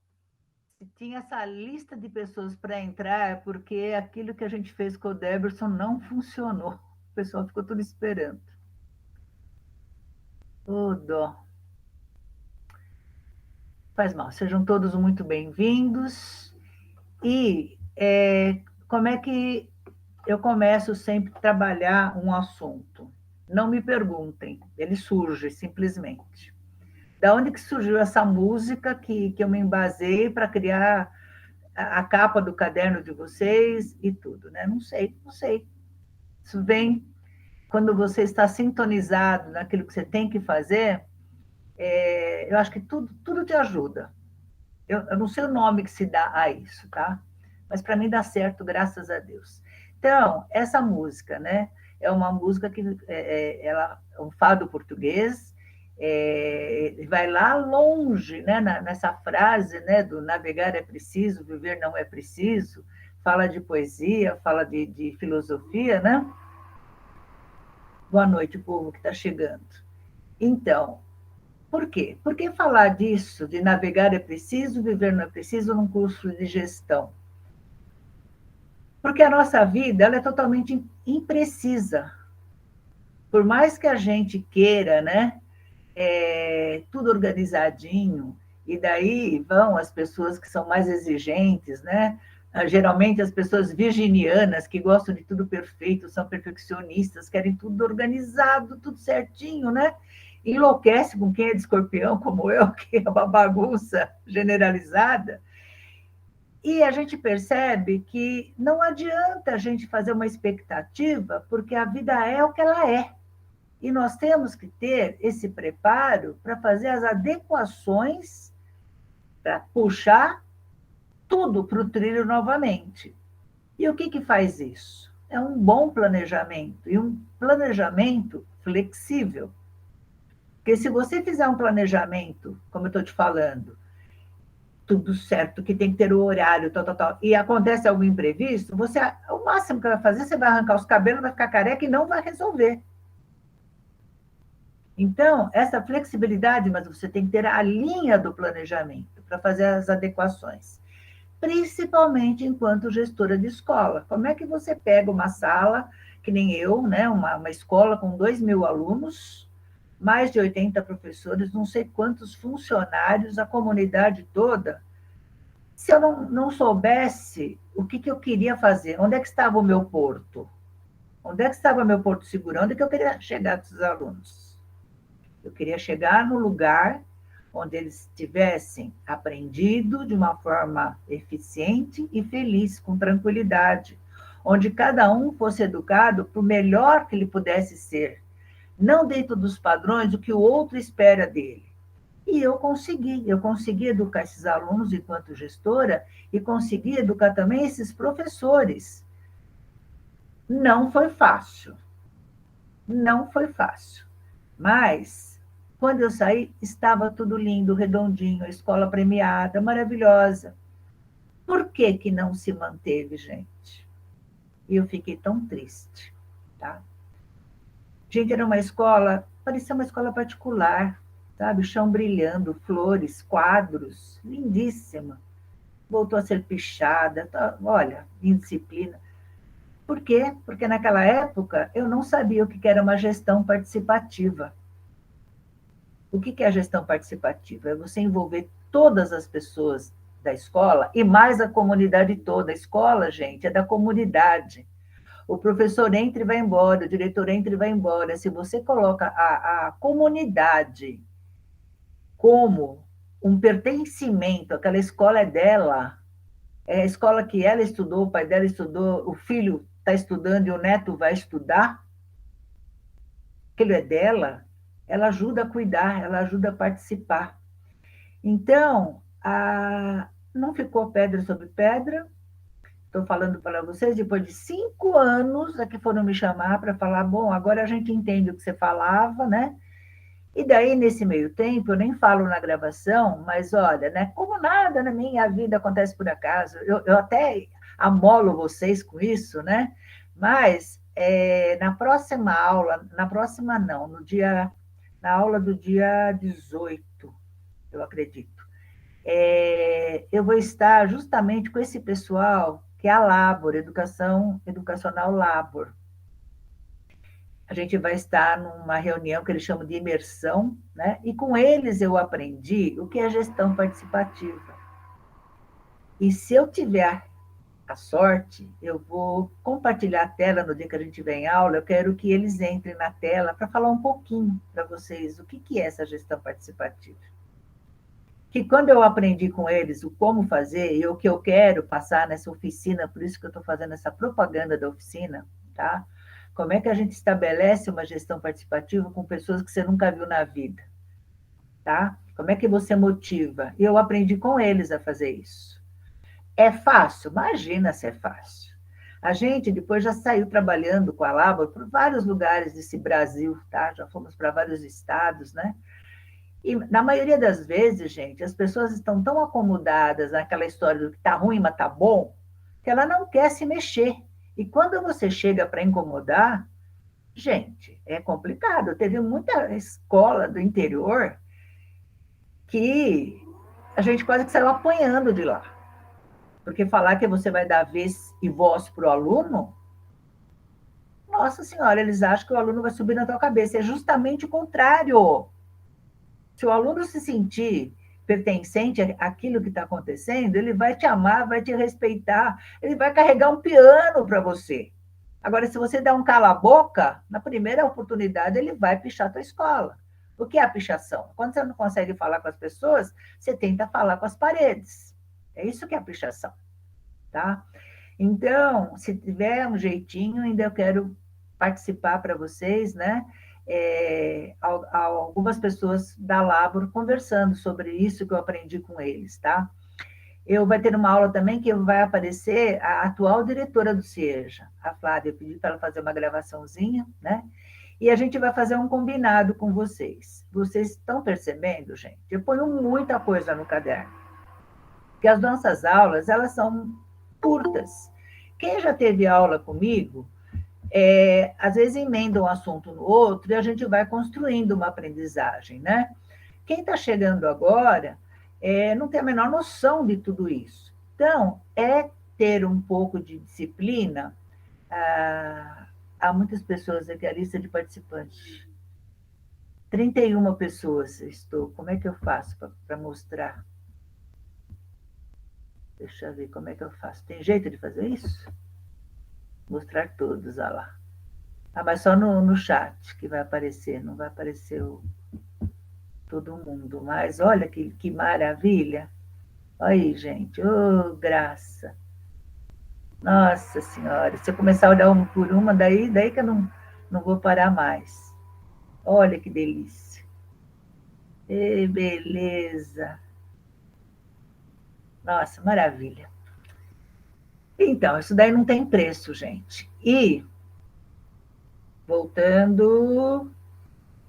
Speaker 1: se tinha essa lista de pessoas para entrar, é porque aquilo que a gente fez com o Deberson não funcionou. O pessoal ficou tudo esperando. Ô, dó. Faz mal, sejam todos muito bem-vindos. E como é que eu começo sempre a trabalhar um assunto? Não me perguntem, ele surge simplesmente. Da onde que surgiu essa música que eu me embasei para criar a capa do caderno de vocês e tudo, né? Não sei. Isso vem quando você está sintonizado naquilo que você tem que fazer, eu acho que tudo te ajuda. Eu não sei o nome que se dá a isso, tá? Mas para mim dá certo, graças a Deus. Então, essa música, né? É uma música que ela é um fado português, vai lá longe, né, nessa frase, né, do navegar é preciso, viver não é preciso, fala de poesia, fala de filosofia, né? Boa noite, povo que está chegando. Então, por quê? Por que falar disso, de navegar é preciso, viver não é preciso, num curso de gestão? Porque a nossa vida ela é totalmente imprecisa. Por mais que a gente queira, né, tudo organizadinho, e daí vão as pessoas que são mais exigentes, né? Geralmente as pessoas virginianas, que gostam de tudo perfeito, são perfeccionistas, querem tudo organizado, tudo certinho, né? Enlouquece com quem é de escorpião, como eu, que é uma bagunça generalizada. E a gente percebe que não adianta a gente fazer uma expectativa, porque a vida é o que ela é. E nós temos que ter esse preparo para fazer as adequações, para puxar tudo para o trilho novamente. E o que faz isso? É um bom planejamento, e um planejamento flexível. Porque se você fizer um planejamento, como eu estou te falando, tudo certo, que tem que ter o horário, tal, e acontece algum imprevisto, o máximo que vai fazer, você vai arrancar os cabelos, vai ficar careca e não vai resolver. Então, essa flexibilidade, mas você tem que ter a linha do planejamento para fazer as adequações, principalmente enquanto gestora de escola. Como é que você pega uma sala, que nem eu, né, uma escola com 2.000 alunos, mais de 80 professores, não sei quantos funcionários, a comunidade toda, se eu não soubesse o que eu queria fazer, onde é que estava o meu porto? Onde é que estava o meu porto seguro? Onde é que eu queria chegar com esses alunos? Eu queria chegar no lugar onde eles tivessem aprendido de uma forma eficiente e feliz, com tranquilidade, onde cada um fosse educado para o melhor que ele pudesse ser, não dentro dos padrões do que o outro espera dele. E eu consegui educar esses alunos enquanto gestora e consegui educar também esses professores. Não foi fácil, não foi fácil, mas quando eu saí, estava tudo lindo, redondinho, a escola premiada, maravilhosa. Por que não se manteve, gente? E eu fiquei tão triste, tá? Gente, era uma escola, parecia uma escola particular, sabe? Chão brilhando, flores, quadros, lindíssima. Voltou a ser pichada, olha, indisciplina. Por quê? Porque naquela época eu não sabia o que era uma gestão participativa. O que é a gestão participativa? É você envolver todas as pessoas da escola e mais a comunidade toda. A escola, gente, é da comunidade. O professor entra e vai embora, o diretor entra e vai embora. Se você coloca a comunidade como um pertencimento, aquela escola é dela, é a escola que ela estudou, o pai dela estudou, o filho está estudando e o neto vai estudar, aquilo é dela, ela ajuda a cuidar, ela ajuda a participar. Então, não ficou pedra sobre pedra. Estou falando para vocês, depois de 5 anos, é que foram me chamar para falar, bom, agora a gente entende o que você falava, né? E daí, nesse meio tempo, eu nem falo na gravação, mas olha, né, como nada na minha vida acontece por acaso, eu até amolo vocês com isso, né? Mas na próxima aula, na próxima não, na aula do dia 18, eu acredito, eu vou estar justamente com esse pessoal que é a Labor, Educacional Labor. A gente vai estar numa reunião que eles chamam de imersão, né? E com eles eu aprendi o que é gestão participativa. E se eu tiver a sorte, eu vou compartilhar a tela no dia que a gente tiver em aula, eu quero que eles entrem na tela para falar um pouquinho para vocês o que é essa gestão participativa. Que quando eu aprendi com eles o como fazer e o que eu quero passar nessa oficina, por isso que eu estou fazendo essa propaganda da oficina, tá? Como é que a gente estabelece uma gestão participativa com pessoas que você nunca viu na vida, tá? Como é que você motiva? E eu aprendi com eles a fazer isso. É fácil? Imagina se é fácil. A gente depois já saiu trabalhando com a Labor por vários lugares desse Brasil, tá? Já fomos para vários estados, né? E, na maioria das vezes, gente, as pessoas estão tão acomodadas naquela história do que está ruim, mas está bom, que ela não quer se mexer. E quando você chega para incomodar, gente, é complicado. Teve muita escola do interior que a gente quase que saiu apanhando de lá. Porque falar que você vai dar vez e voz para o aluno, nossa senhora, eles acham que o aluno vai subir na tua cabeça. É justamente o contrário. Se o aluno se sentir pertencente àquilo que está acontecendo, ele vai te amar, vai te respeitar, ele vai carregar um piano para você. Agora, se você der um cala-boca, na primeira oportunidade, ele vai pichar a tua escola. O que é a pichação? Quando você não consegue falar com as pessoas, você tenta falar com as paredes. É isso que é a pichação, tá? Então, se tiver um jeitinho, ainda eu quero participar para vocês, né? Algumas pessoas da Labor conversando sobre isso que eu aprendi com eles, tá? Eu vai ter uma aula também que vai aparecer a atual diretora do CIEJA, a Flávia. Eu pedi para ela fazer uma gravaçãozinha, né? E a gente vai fazer um combinado com vocês. Vocês estão percebendo, gente? Eu ponho muita coisa no caderno. Porque as nossas aulas, elas são curtas. Quem já teve aula comigo, às vezes emenda um assunto no outro e a gente vai construindo uma aprendizagem, né? Quem está chegando agora não tem a menor noção de tudo isso. Então, é ter um pouco de disciplina. Há muitas pessoas aqui, a lista de participantes. 31 pessoas estou. Como é que eu faço para mostrar? Deixa eu ver como é que eu faço. Tem jeito de fazer isso? Mostrar todos, olha lá. Mas só no chat que vai aparecer, não vai aparecer todo mundo. Mas olha que maravilha. Olha aí, gente. Oh, graça. Nossa Senhora. Se eu começar a olhar uma por uma, daí que eu não vou parar mais. Olha que delícia. E beleza. Nossa, maravilha. Então, isso daí não tem preço, gente. E, voltando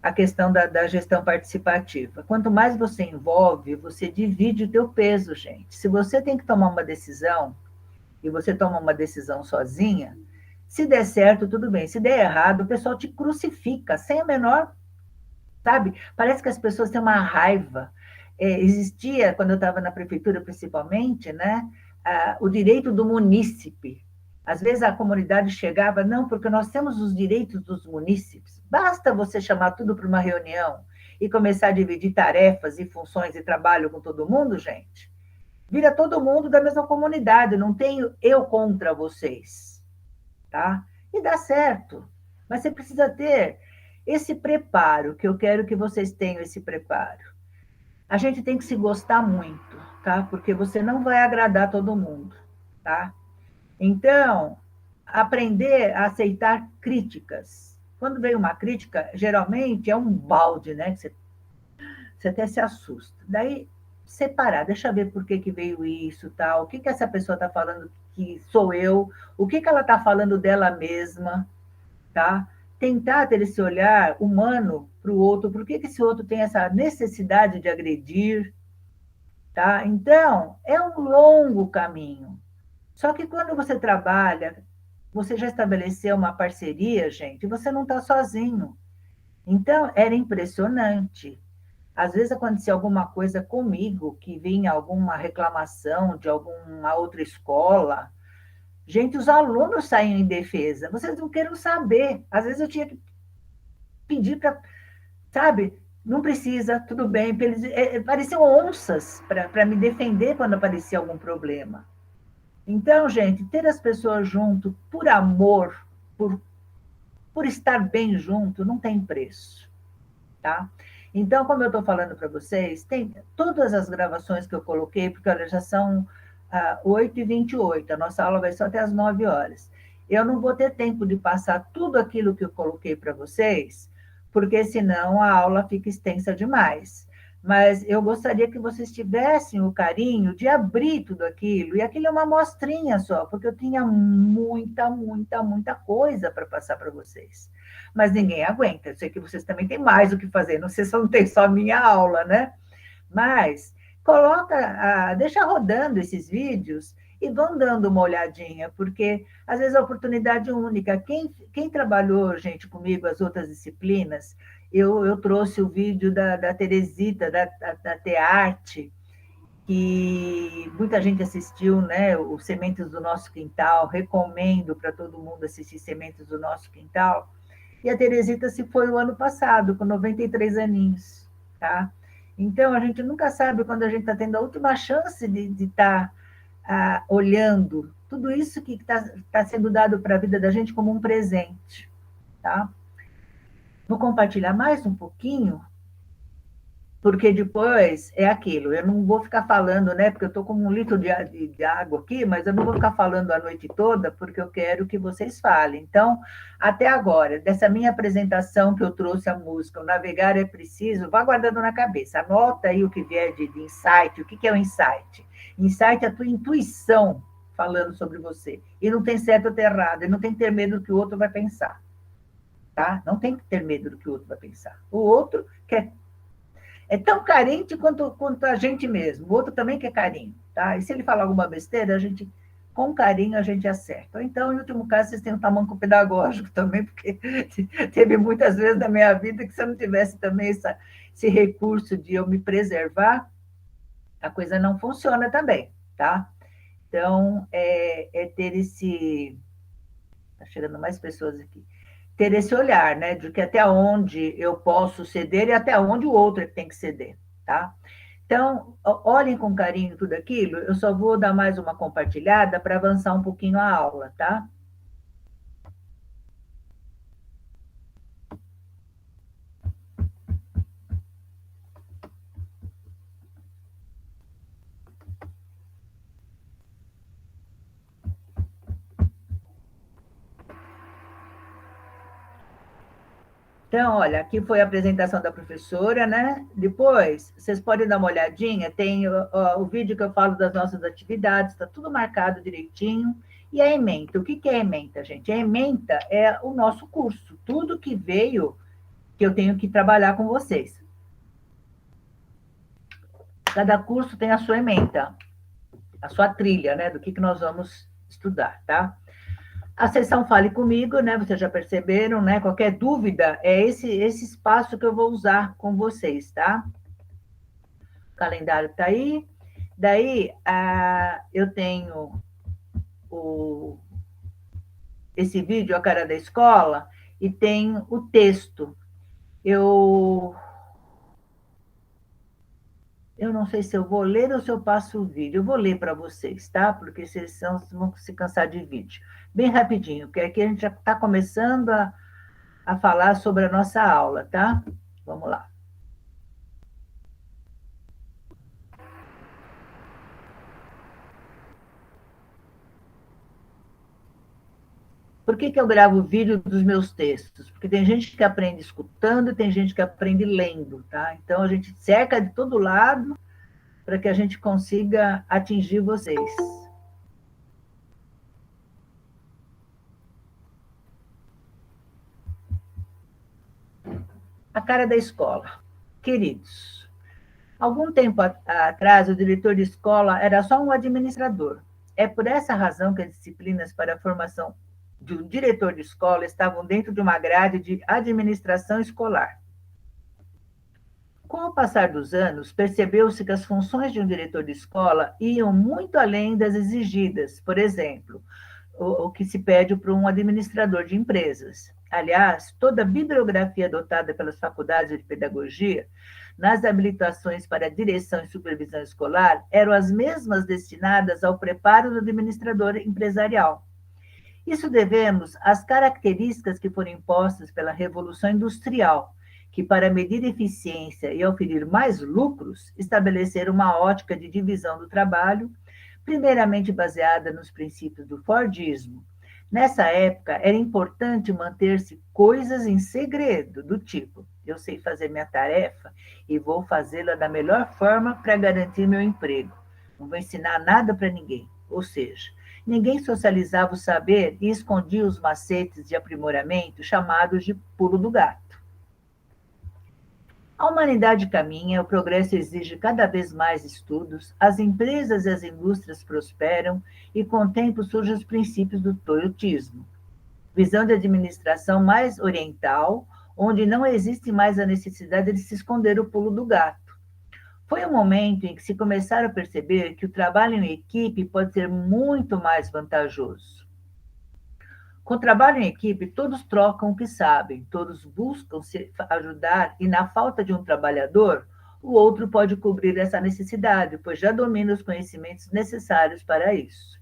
Speaker 1: à questão da gestão participativa, quanto mais você envolve, você divide o teu peso, gente. Se você tem que tomar uma decisão, e você toma uma decisão sozinha, se der certo, tudo bem. Se der errado, o pessoal te crucifica, sem a menor, sabe? Parece que as pessoas têm uma raiva. Existia, quando eu estava na prefeitura, principalmente, né, o direito do munícipe. Às vezes a comunidade chegava, não, porque nós temos os direitos dos munícipes. Basta você chamar tudo para uma reunião e começar a dividir tarefas e funções e trabalho com todo mundo, gente. Vira todo mundo da mesma comunidade, não tenho eu contra vocês, tá? E dá certo. Mas você precisa ter esse preparo, que eu quero que vocês tenham esse preparo. A gente tem que se gostar muito, tá? Porque você não vai agradar todo mundo, tá? Então, aprender a aceitar críticas. Quando vem uma crítica, geralmente é um balde, né? Que você até se assusta. Daí, separar, deixa eu ver por que veio isso, tal. O que essa pessoa está falando que sou eu? O que ela está falando dela mesma, tá? Tentar ter esse olhar humano para o outro, por que esse outro tem essa necessidade de agredir, tá? Então, é um longo caminho. Só que quando você trabalha, você já estabeleceu uma parceria, gente, você não está sozinho. Então, era impressionante. Às vezes acontecia alguma coisa comigo, que vinha alguma reclamação de alguma outra escola. Gente, os alunos saíam em defesa. Vocês não queiram saber. Às vezes eu tinha que pedir para, sabe, não precisa, tudo bem. Eles pareciam onças para me defender quando aparecia algum problema. Então, gente, ter as pessoas junto por amor, por estar bem junto, não tem preço, tá? Então, como eu estou falando para vocês, tem todas as gravações que eu coloquei, porque olha, já são 8h28, a nossa aula vai só até as 9 horas. Eu não vou ter tempo de passar tudo aquilo que eu coloquei para vocês, porque senão a aula fica extensa demais. Mas eu gostaria que vocês tivessem o carinho de abrir tudo aquilo, e aquilo é uma amostrinha só, porque eu tinha muita coisa para passar para vocês. mas ninguém aguenta. Eu sei que vocês também têm mais o que fazer, não sei se não tem só minha aula, né? Mas deixa rodando esses vídeos e vão dando uma olhadinha, porque às vezes a oportunidade é única. Quem trabalhou, gente, comigo as outras disciplinas, eu trouxe o vídeo da Teresita, da Tearte, que muita gente assistiu, né? O Sementes do Nosso Quintal, recomendo para todo mundo assistir Sementes do Nosso Quintal. E a Teresita se foi o ano passado, com 93 aninhos, tá? Então, a gente nunca sabe quando a gente está tendo a última chance de estar olhando tudo isso que tá sendo dado para a vida da gente como um presente, tá? Vou compartilhar mais um pouquinho, porque depois é aquilo, eu não vou ficar falando, né? Porque eu estou com 1 litro de água aqui, mas eu não vou ficar falando a noite toda, porque eu quero que vocês falem. Então, até agora, dessa minha apresentação que eu trouxe a música, o Navegar é Preciso, vá guardando na cabeça, anota aí o que vier de insight. O que é o insight? Insight é a tua intuição falando sobre você. E não tem certo ou errado, e não tem que ter medo do que o outro vai pensar. Tá? Não tem que ter medo do que o outro vai pensar. O outro é tão carente quanto a gente mesmo. O outro também quer carinho, tá? E se ele falar alguma besteira, com carinho, a gente acerta. Ou então, em último caso, vocês têm um tamanco pedagógico também, porque teve muitas vezes na minha vida que se eu não tivesse também esse recurso de eu me preservar, a coisa não funciona também, tá? Então, ter esse... Está chegando mais pessoas aqui. Ter esse olhar, né, de que até onde eu posso ceder e até onde o outro tem que ceder, tá? Então, olhem com carinho tudo aquilo, eu só vou dar mais uma compartilhada para avançar um pouquinho a aula, tá? Então, olha, aqui foi a apresentação da professora, né? Depois, vocês podem dar uma olhadinha, tem o vídeo que eu falo das nossas atividades, está tudo marcado direitinho. E a ementa, o que é a ementa, gente? A ementa é o nosso curso, tudo que veio, que eu tenho que trabalhar com vocês. Cada curso tem a sua ementa, a sua trilha, né? Do que nós vamos estudar, tá? A sessão Fale Comigo, né? Vocês já perceberam, né? Qualquer dúvida, é esse espaço que eu vou usar com vocês, tá? O calendário está aí. Daí, eu tenho esse vídeo, A Cara da Escola, e tem o texto. Eu não sei se eu vou ler ou se eu passo o vídeo. Eu vou ler para vocês, tá? Porque vocês vão se cansar de vídeo. Bem rapidinho, porque aqui a gente já está começando a falar sobre a nossa aula, tá? Vamos lá. Por que eu gravo vídeo dos meus textos? Porque tem gente que aprende escutando e tem gente que aprende lendo, tá? Então, a gente cerca de todo lado para que a gente consiga atingir vocês. A cara da escola. Queridos, algum tempo atrás, o diretor de escola era só um administrador. É por essa razão que as disciplinas para a formação de um diretor de escola estavam dentro de uma grade de administração escolar. Com o passar dos anos, percebeu-se que as funções de um diretor de escola iam muito além das exigidas, por exemplo, o que se pede para um administrador de empresas. Aliás, toda a bibliografia adotada pelas faculdades de pedagogia nas habilitações para direção e supervisão escolar eram as mesmas destinadas ao preparo do administrador empresarial. Isso devemos às características que foram impostas pela Revolução Industrial, que, para medir eficiência e oferir mais lucros, estabeleceram uma ótica de divisão do trabalho, primeiramente baseada nos princípios do Fordismo. Nessa época, era importante manter-se coisas em segredo, do tipo: eu sei fazer minha tarefa e vou fazê-la da melhor forma para garantir meu emprego. Não vou ensinar nada para ninguém. Ou seja, Ninguém socializava o saber e escondia os macetes de aprimoramento chamados de pulo do gato. A humanidade caminha, o progresso exige cada vez mais estudos, as empresas e as indústrias prosperam e, com o tempo, surgem os princípios do toyotismo. Visão de administração mais oriental, onde não existe mais a necessidade de se esconder o pulo do gato. Foi um momento em que se começaram a perceber que o trabalho em equipe pode ser muito mais vantajoso. Com o trabalho em equipe, todos trocam o que sabem, todos buscam se ajudar e, na falta de um trabalhador, o outro pode cobrir essa necessidade, pois já domina os conhecimentos necessários para isso.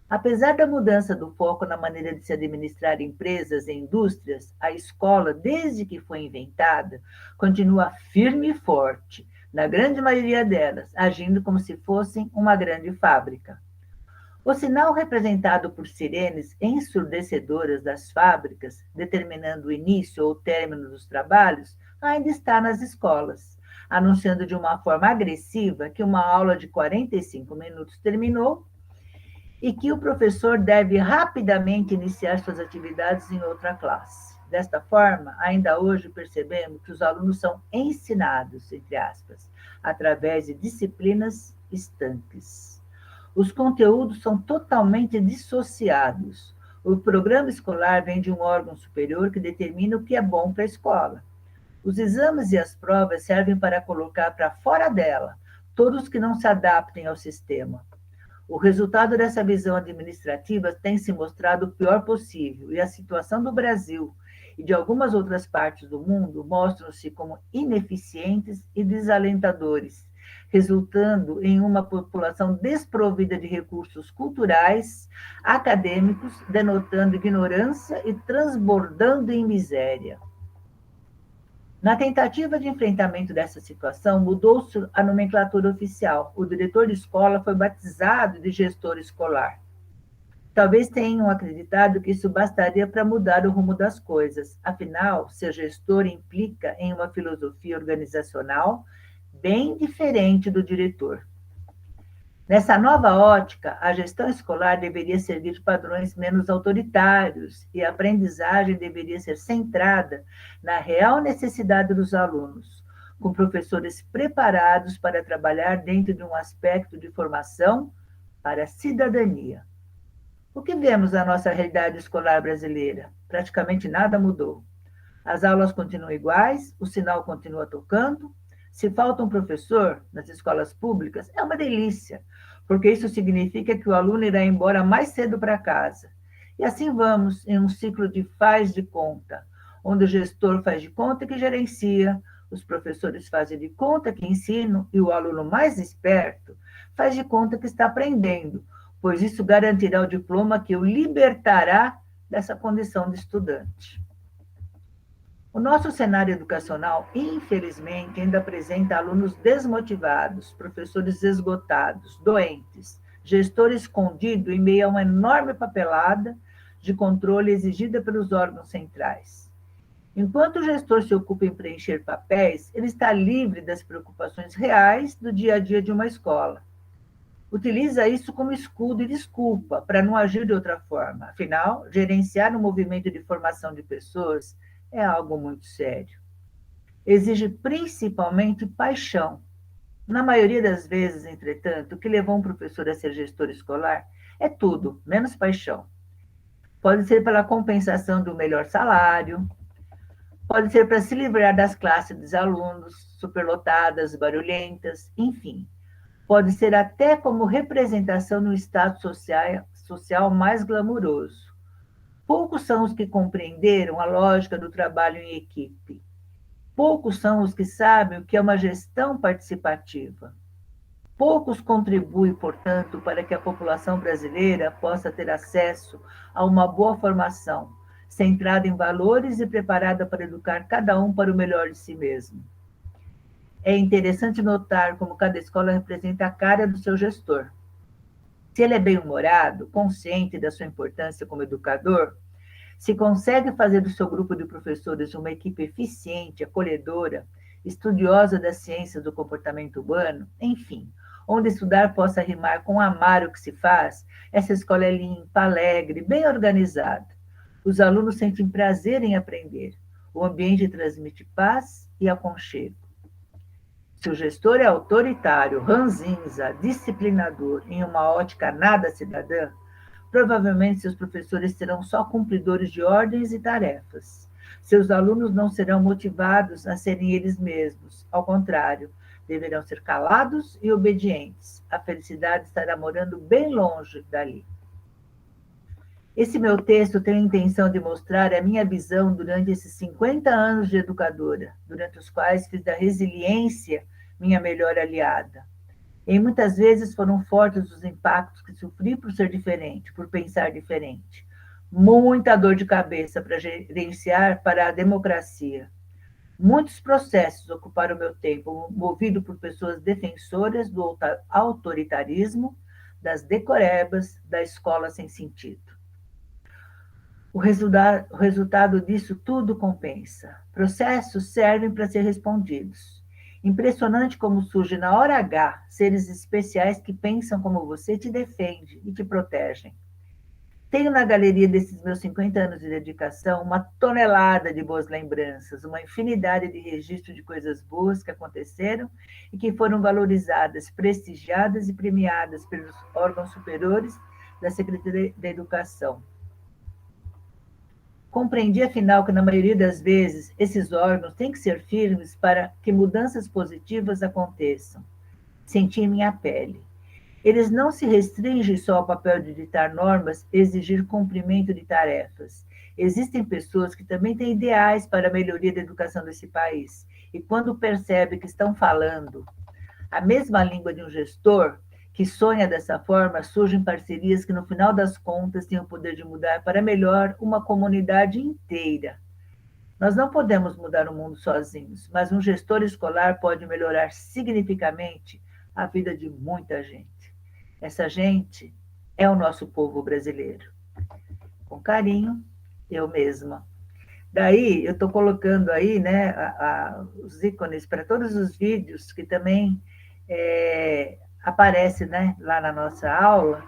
Speaker 1: Apesar da mudança do foco na maneira de se administrar empresas e indústrias, a escola, desde que foi inventada, continua firme e forte, na grande maioria delas, agindo como se fossem uma grande fábrica. O sinal representado por sirenes ensurdecedoras das fábricas, determinando o início ou término dos trabalhos, ainda está nas escolas, anunciando de uma forma agressiva que uma aula de 45 minutos terminou e que o professor deve rapidamente iniciar suas atividades em outra classe. Desta forma, ainda hoje percebemos que os alunos são ensinados, entre aspas, através de disciplinas estanques. Os conteúdos são totalmente dissociados. O programa escolar vem de um órgão superior que determina o que é bom para a escola. Os exames e as provas servem para colocar para fora dela todos que não se adaptem ao sistema. O resultado dessa visão administrativa tem se mostrado o pior possível, e a situação do Brasil e de algumas outras partes do mundo mostram-se como ineficientes e desalentadores, resultando em uma população desprovida de recursos culturais, acadêmicos, denotando ignorância e transbordando em miséria. Na tentativa de enfrentamento dessa situação, mudou-se a nomenclatura oficial. O diretor de escola foi batizado de gestor escolar. Talvez tenham acreditado que isso bastaria para mudar o rumo das coisas. Afinal, ser gestor implica em uma filosofia organizacional bem diferente do diretor. Nessa nova ótica, a gestão escolar deveria seguir padrões menos autoritários e a aprendizagem deveria ser centrada na real necessidade dos alunos, com professores preparados para trabalhar dentro de um aspecto de formação para a cidadania. O que vemos na nossa realidade escolar brasileira? Praticamente nada mudou. As aulas continuam iguais, o sinal continua tocando. Se falta um professor nas escolas públicas, é uma delícia, porque isso significa que o aluno irá embora mais cedo para casa. E assim vamos em um ciclo de faz de conta, onde o gestor faz de conta que gerencia, os professores fazem de conta que ensinam e o aluno mais esperto faz de conta que está aprendendo, pois isso garantirá o diploma que o libertará dessa condição de estudante. O nosso cenário educacional, infelizmente, ainda apresenta alunos desmotivados, professores esgotados, doentes, gestor escondido em meio a uma enorme papelada de controle exigida pelos órgãos centrais. Enquanto o gestor se ocupa em preencher papéis, ele está livre das preocupações reais do dia a dia de uma escola. Utiliza isso como escudo e desculpa para não agir de outra forma. Afinal, gerenciar um movimento de formação de pessoas é algo muito sério. Exige principalmente paixão. Na maioria das vezes, entretanto, o que levou um professor a ser gestor escolar é tudo, menos paixão. Pode ser pela compensação do melhor salário, pode ser para se livrar das classes dos alunos, superlotadas, barulhentas, enfim. Pode ser até como representação no status social mais glamuroso. Poucos são os que compreenderam a lógica do trabalho em equipe. Poucos são os que sabem o que é uma gestão participativa. Poucos contribuem, portanto, para que a população brasileira possa ter acesso a uma boa formação, centrada em valores e preparada para educar cada um para o melhor de si mesmo. É interessante notar como cada escola representa a cara do seu gestor. Se ele é bem-humorado, consciente da sua importância como educador, se consegue fazer do seu grupo de professores uma equipe eficiente, acolhedora, estudiosa da ciência do comportamento humano, enfim, onde estudar possa rimar com amar o que se faz, essa escola é limpa, alegre, bem organizada. Os alunos sentem prazer em aprender. O ambiente transmite paz e aconchego. Se o gestor é autoritário, ranzinza, disciplinador, em uma ótica nada cidadã, provavelmente seus professores serão só cumpridores de ordens e tarefas. Seus alunos não serão motivados a serem eles mesmos. Ao contrário, deverão ser calados e obedientes. A felicidade estará morando bem longe dali. Esse meu texto tem a intenção de mostrar a minha visão durante esses 50 anos de educadora, durante os quais fiz da resiliência minha melhor aliada. E muitas vezes foram fortes os impactos que sofri por ser diferente, por pensar diferente. Muita dor de cabeça para gerenciar para a democracia. Muitos processos ocuparam meu tempo, movido por pessoas defensoras do autoritarismo, das decorebas, da escola sem sentido. O resultado disso tudo compensa. Processos servem para ser respondidos. Impressionante como surge na hora H seres especiais que pensam como você, te defendem e te protegem. Tenho na galeria desses meus 50 anos de dedicação uma tonelada de boas lembranças, uma infinidade de registros de coisas boas que aconteceram e que foram valorizadas, prestigiadas e premiadas pelos órgãos superiores da Secretaria da Educação. Compreendi, afinal, que, na maioria das vezes, esses órgãos têm que ser firmes para que mudanças positivas aconteçam. Senti em minha pele. Eles não se restringem só ao papel de ditar normas e exigir cumprimento de tarefas. Existem pessoas que também têm ideais para a melhoria da educação desse país. E quando percebem que estão falando a mesma língua de um gestor que sonha dessa forma, surgem parcerias que, no final das contas, têm o poder de mudar para melhor uma comunidade inteira. Nós não podemos mudar o mundo sozinhos, mas um gestor escolar pode melhorar significativamente a vida de muita gente. Essa gente é o nosso povo brasileiro. Com carinho, eu mesma. Daí, eu estou colocando aí, né, os ícones para todos os vídeos que também aparecem, né, lá na nossa aula.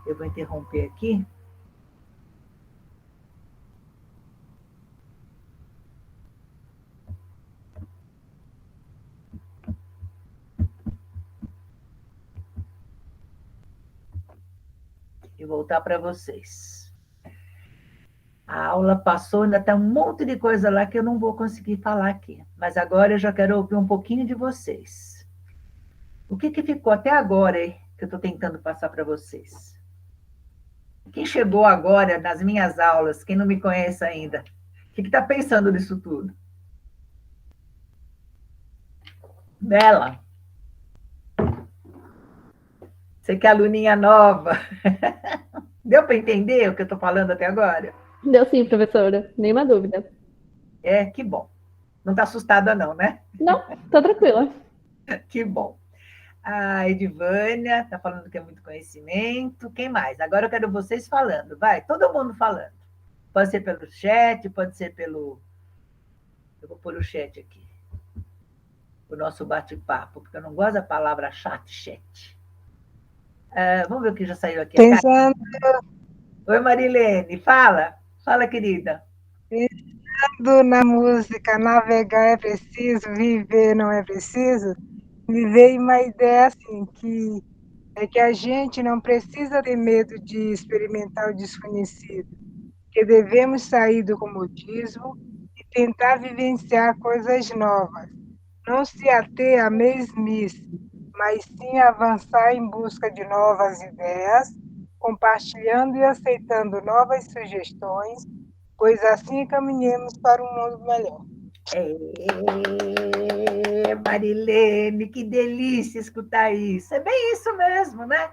Speaker 1: Eu vou interromper aqui. E voltar para vocês. A aula passou, ainda tem um monte de coisa lá que eu não vou conseguir falar aqui. Mas agora eu já quero ouvir um pouquinho de vocês. O que ficou até agora aí, que eu estou tentando passar para vocês? Quem chegou agora nas minhas aulas, quem não me conhece ainda, o que está pensando nisso tudo? Bela. Você que é aluninha nova. Deu para entender o que eu estou falando até agora?
Speaker 4: Deu sim, professora. Nenhuma dúvida.
Speaker 1: Que bom. Não está assustada não, né?
Speaker 4: Não, tô tranquila.
Speaker 1: Que bom. A Edivânia está falando que é muito conhecimento. Quem mais? Agora eu quero vocês falando. Vai, todo mundo falando. Pode ser pelo chat, pode ser pelo... Eu vou pôr o chat aqui. O nosso bate-papo, porque eu não gosto da palavra chat. Vamos ver o que já saiu aqui.
Speaker 5: Pensando...
Speaker 1: Oi, Marilene, fala. Fala, querida.
Speaker 5: Pensando na música Navegar é preciso, viver não é preciso, me veio uma ideia assim, que a gente não precisa ter medo de experimentar o desconhecido, que devemos sair do comodismo e tentar vivenciar coisas novas, não se ater à mesmice, mas sim avançar em busca de novas ideias, compartilhando e aceitando novas sugestões, pois assim caminhemos para um mundo melhor.
Speaker 1: Marilene, que delícia escutar isso. É bem isso mesmo, né?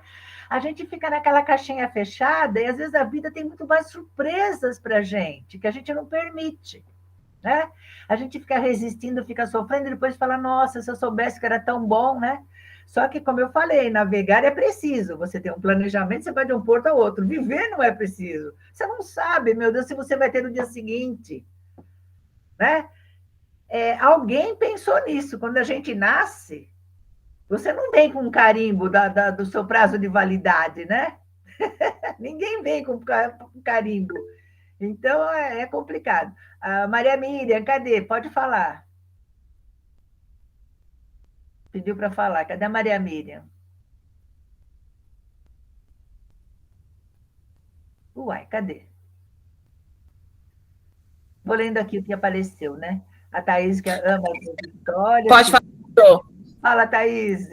Speaker 1: A gente fica naquela caixinha fechada e às vezes a vida tem muito mais surpresas para a gente, que a gente não permite, né? A gente fica resistindo, fica sofrendo e depois fala, nossa, se eu soubesse que era tão bom, né? Só que, como eu falei, navegar é preciso. Você tem um planejamento, você vai de um porto ao outro. Viver não é preciso. Você não sabe, meu Deus, se você vai ter no dia seguinte, né? Alguém pensou nisso. Quando a gente nasce, Você não vem com um carimbo do seu prazo de validade, né? Ninguém vem com carimbo. Então, é complicado. Maria Miriam, cadê? Pode falar. Pediu para falar. Cadê a Maria Miriam? Uai, cadê? Vou lendo aqui o que apareceu, né? A Thaís, que ama a Vitória.
Speaker 6: Pode falar.
Speaker 1: Fala, Thaís.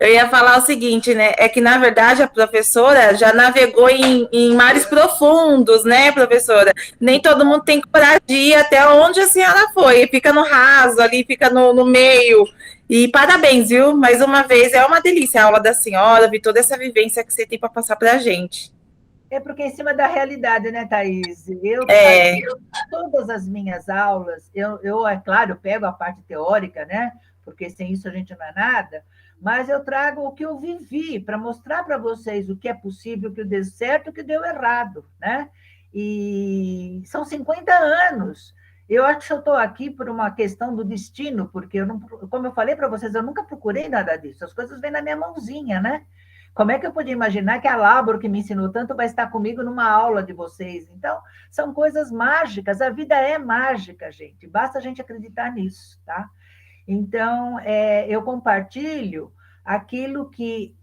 Speaker 6: Eu ia falar o seguinte, né? É que, na verdade, a professora já navegou em mares profundos, né, professora? Nem todo mundo tem coragem de ir até onde a senhora foi. Fica no raso ali, fica no meio. E parabéns, viu? Mais uma vez, é uma delícia a aula da senhora, ver toda essa vivência que você tem para passar para a gente.
Speaker 1: É porque é em cima da realidade, né, Thaís? Todas as minhas aulas, é claro, eu pego a parte teórica, né? Porque sem isso a gente não é nada, mas eu trago o que eu vivi para mostrar para vocês o que é possível, o que deu certo e o que deu errado, né? E são 50 anos. Eu acho que eu estou aqui por uma questão do destino, porque como eu falei para vocês, eu nunca procurei nada disso. As coisas vêm na minha mãozinha, né? Como é que eu podia imaginar que a Lábaro, que me ensinou tanto, vai estar comigo numa aula de vocês? Então, são coisas mágicas. A vida é mágica, gente. Basta a gente acreditar nisso, tá? Então, eu compartilho aquilo que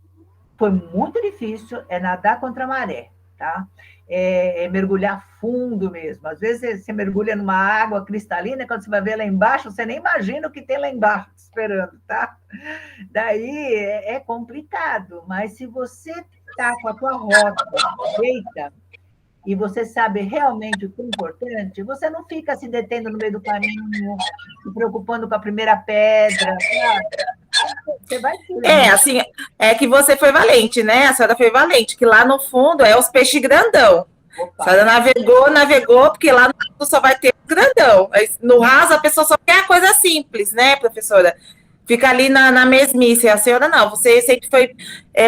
Speaker 1: foi muito difícil, é nadar contra a maré, tá? É mergulhar fundo mesmo. Às vezes você mergulha numa água cristalina, quando você vai ver lá embaixo, você nem imagina o que tem lá embaixo esperando, tá? Daí é complicado, mas se você está com a tua rota feita e você sabe realmente o que é importante, você não fica se detendo no meio do caminho, se preocupando com a primeira pedra, sabe? Você vai
Speaker 6: assim, é que você foi valente, né? A senhora foi valente, que lá no fundo é os peixes grandão. Opa. A senhora navegou, porque lá no fundo só vai ter grandão. No raso, a pessoa só quer a coisa simples, né, professora? Fica ali na mesmice. A senhora não, você sempre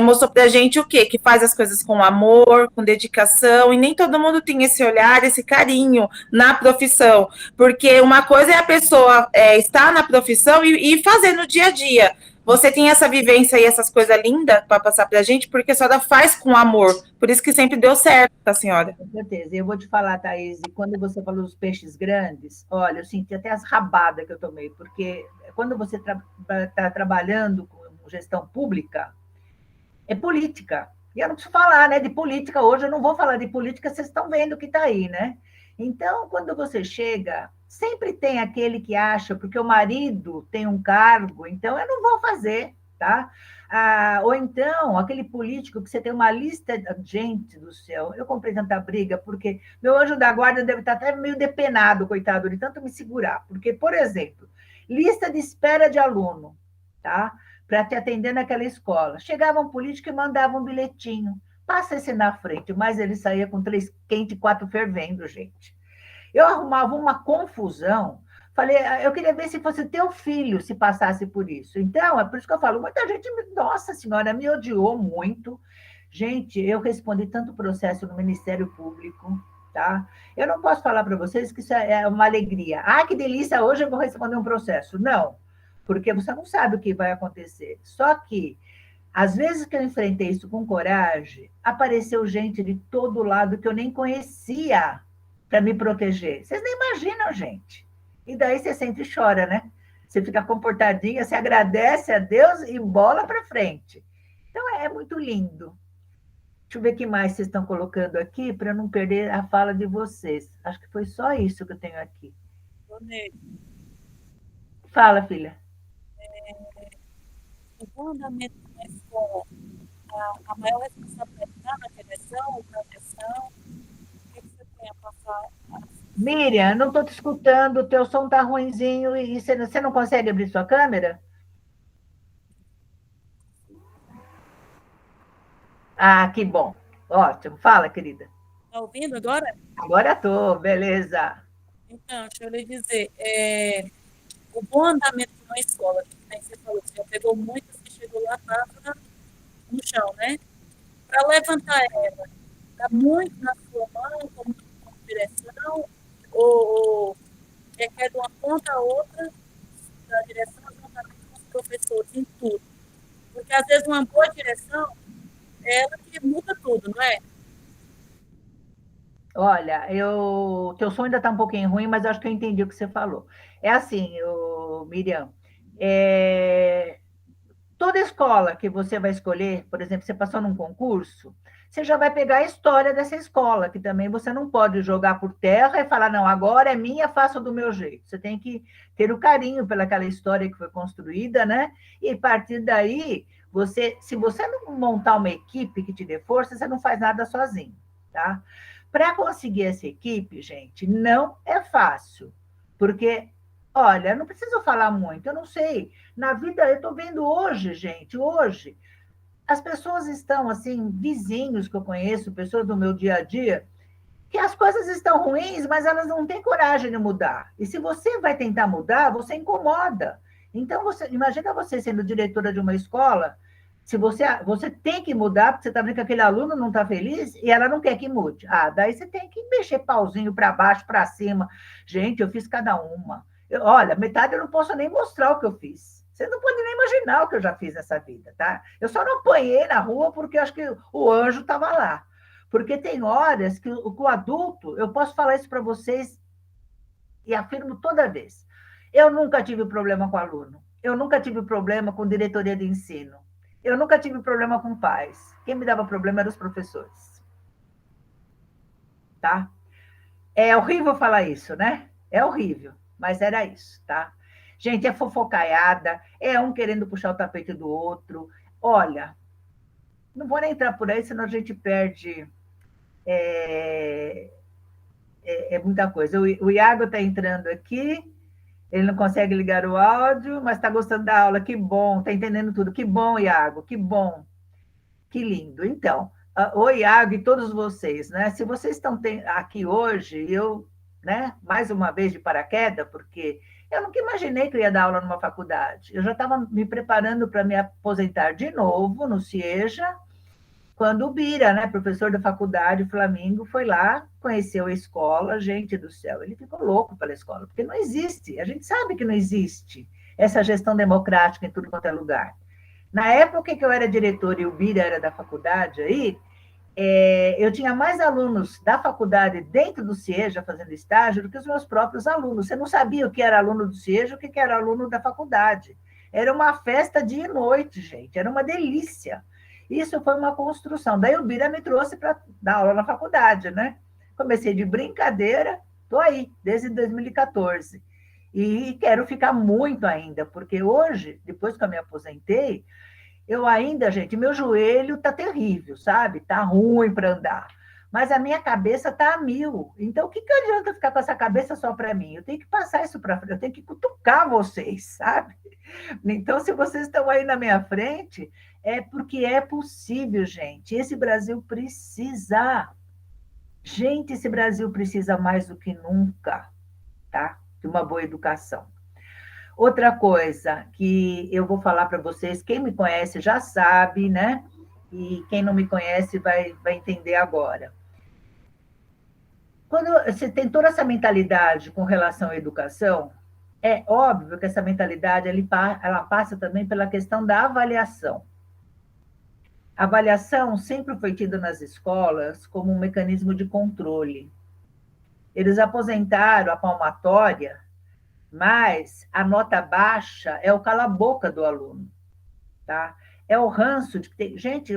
Speaker 6: mostrou pra gente o quê? Que faz as coisas com amor, com dedicação, e nem todo mundo tem esse olhar, esse carinho na profissão. Porque uma coisa é a pessoa estar na profissão e fazer no dia a dia. Você tem essa vivência e essas coisas lindas para passar para a gente, porque a senhora faz com amor. Por isso que sempre deu certo, a senhora.
Speaker 1: Com certeza. Eu vou te falar, Thaís, quando você falou dos peixes grandes, olha, eu senti até as rabadas que eu tomei, porque quando você está trabalhando com gestão pública, é política. E eu não preciso falar, né, de política hoje, eu não vou falar de política, vocês estão vendo o que está aí, né? Então, quando você chega, sempre tem aquele que acha, porque o marido tem um cargo, então eu não vou fazer, tá? Ou então, aquele político que você tem uma lista, gente do céu, eu comprei tanta briga, porque meu anjo da guarda deve estar até meio depenado, coitado, de tanto me segurar. Porque, por exemplo, lista de espera de aluno, tá? Para te atender naquela escola. Chegava um político e mandava um bilhetinho. Passa esse na frente, mas ele saía com 3 quentes e 4 fervendo, gente. Eu arrumava uma confusão. Falei, eu queria ver se fosse teu filho se passasse por isso. Então, é por isso que eu falo, muita gente, nossa senhora, me odiou muito. Gente, eu respondi tanto processo no Ministério Público, tá? Eu não posso falar para vocês que isso é uma alegria. Ah, que delícia, hoje eu vou responder um processo. Não, porque você não sabe o que vai acontecer. Só que às vezes que eu enfrentei isso com coragem, apareceu gente de todo lado que eu nem conhecia para me proteger. Vocês nem imaginam, gente. E daí você sempre chora, né? Você fica comportadinha, você agradece a Deus e bola para frente. Então, é muito lindo. Deixa eu ver o que mais vocês estão colocando aqui, para eu não perder a fala de vocês. Acho que foi só isso que eu tenho aqui. Fala, filha.
Speaker 7: O bom andamento na escola, a maior responsabilidade na direção, na gestão, o que você tem a passar?
Speaker 1: Miriam, não estou te escutando, o teu som está ruinzinho e você não consegue abrir sua câmera? Ah, que bom. Ótimo. Fala, querida.
Speaker 7: Está ouvindo agora?
Speaker 1: Agora estou, beleza.
Speaker 7: Então, deixa eu lhe dizer, o bom andamento de uma escola, que você falou, você já pegou muitas que chegou lá no chão, né? Para levantar ela, está muito na sua mão, como direção, ou requer de uma ponta a outra da direção, juntamente com os professores, em tudo. Porque, às vezes, uma boa direção é ela que muda tudo, não é?
Speaker 1: Olha, teu som ainda está um pouquinho ruim, mas eu acho que eu entendi o que você falou. É assim, Miriam, toda escola que você vai escolher, por exemplo, você passou num concurso, você já vai pegar a história dessa escola, que também você não pode jogar por terra e falar, não, agora é minha, faço do meu jeito. Você tem que ter o carinho pelaquela história que foi construída, né? E a partir daí, se você não montar uma equipe que te dê força, você não faz nada sozinho, tá? Para conseguir essa equipe, gente, não é fácil, porque, olha, não preciso falar muito, eu não sei. Na vida, eu estou vendo hoje, gente, hoje, as pessoas estão, assim, vizinhos que eu conheço, pessoas do meu dia a dia, que as coisas estão ruins, mas elas não têm coragem de mudar. E se você vai tentar mudar, você incomoda. Então, imagina você sendo diretora de uma escola, se você tem que mudar, porque você está vendo que aquele aluno não está feliz e ela não quer que mude. Daí você tem que mexer pauzinho para baixo, para cima. Gente, eu fiz cada uma. Olha, metade eu não posso nem mostrar o que eu fiz. Vocês não podem nem imaginar o que eu já fiz nessa vida, tá? Eu só não apanhei na rua porque eu acho que o anjo estava lá. Porque tem horas que o adulto, eu posso falar isso para vocês e afirmo toda vez. Eu nunca tive problema com aluno. Eu nunca tive problema com diretoria de ensino. Eu nunca tive problema com pais. Quem me dava problema eram os professores. Tá? É horrível falar isso, né? É horrível, mas era isso, tá? Gente, é fofocaiada, é um querendo puxar o tapete do outro. Olha, não vou nem entrar por aí, senão a gente perde muita coisa. O Iago está entrando aqui, ele não consegue ligar o áudio, mas está gostando da aula, que bom, está entendendo tudo. Que bom, Iago, que bom, que lindo. Então, o Iago e todos vocês, né? Se vocês estão aqui hoje, né, mais uma vez de paraquedas, porque eu nunca imaginei que eu ia dar aula numa faculdade. Eu já estava me preparando para me aposentar de novo no CIEJA, quando o Bira, né, professor da faculdade Flamengo, foi lá, conheceu a escola, gente do céu, ele ficou louco pela escola, porque não existe, a gente sabe que não existe essa gestão democrática em tudo quanto é lugar. Na época que eu era diretora e o Bira era da faculdade aí, eu tinha mais alunos da faculdade dentro do CIEJA fazendo estágio do que os meus próprios alunos. Você não sabia o que era aluno do CIEJA, o que era aluno da faculdade. Era uma festa dia e noite, gente, era uma delícia. Isso foi uma construção. Daí o Bira me trouxe para dar aula na faculdade, né? Comecei de brincadeira, estou aí, desde 2014. E quero ficar muito ainda, porque hoje, depois que eu me aposentei, eu ainda, gente, meu joelho está terrível, sabe? Está ruim para andar. Mas a minha cabeça está a 1000. Então, o que adianta ficar com essa cabeça só para mim? Eu tenho que passar isso para frente, eu tenho que cutucar vocês, sabe? Então, se vocês estão aí na minha frente, é porque é possível, gente. Esse Brasil precisa. Gente, esse Brasil precisa mais do que nunca, tá? De uma boa educação. Outra coisa que eu vou falar para vocês, quem me conhece já sabe, né? E quem não me conhece vai entender agora. Quando você tem toda essa mentalidade com relação à educação, é óbvio que essa mentalidade ela passa também pela questão da avaliação. A avaliação sempre foi tida nas escolas como um mecanismo de controle. Eles aposentaram a palmatória, mas a nota baixa é o cala-boca do aluno, tá? É o ranço de ter... Gente,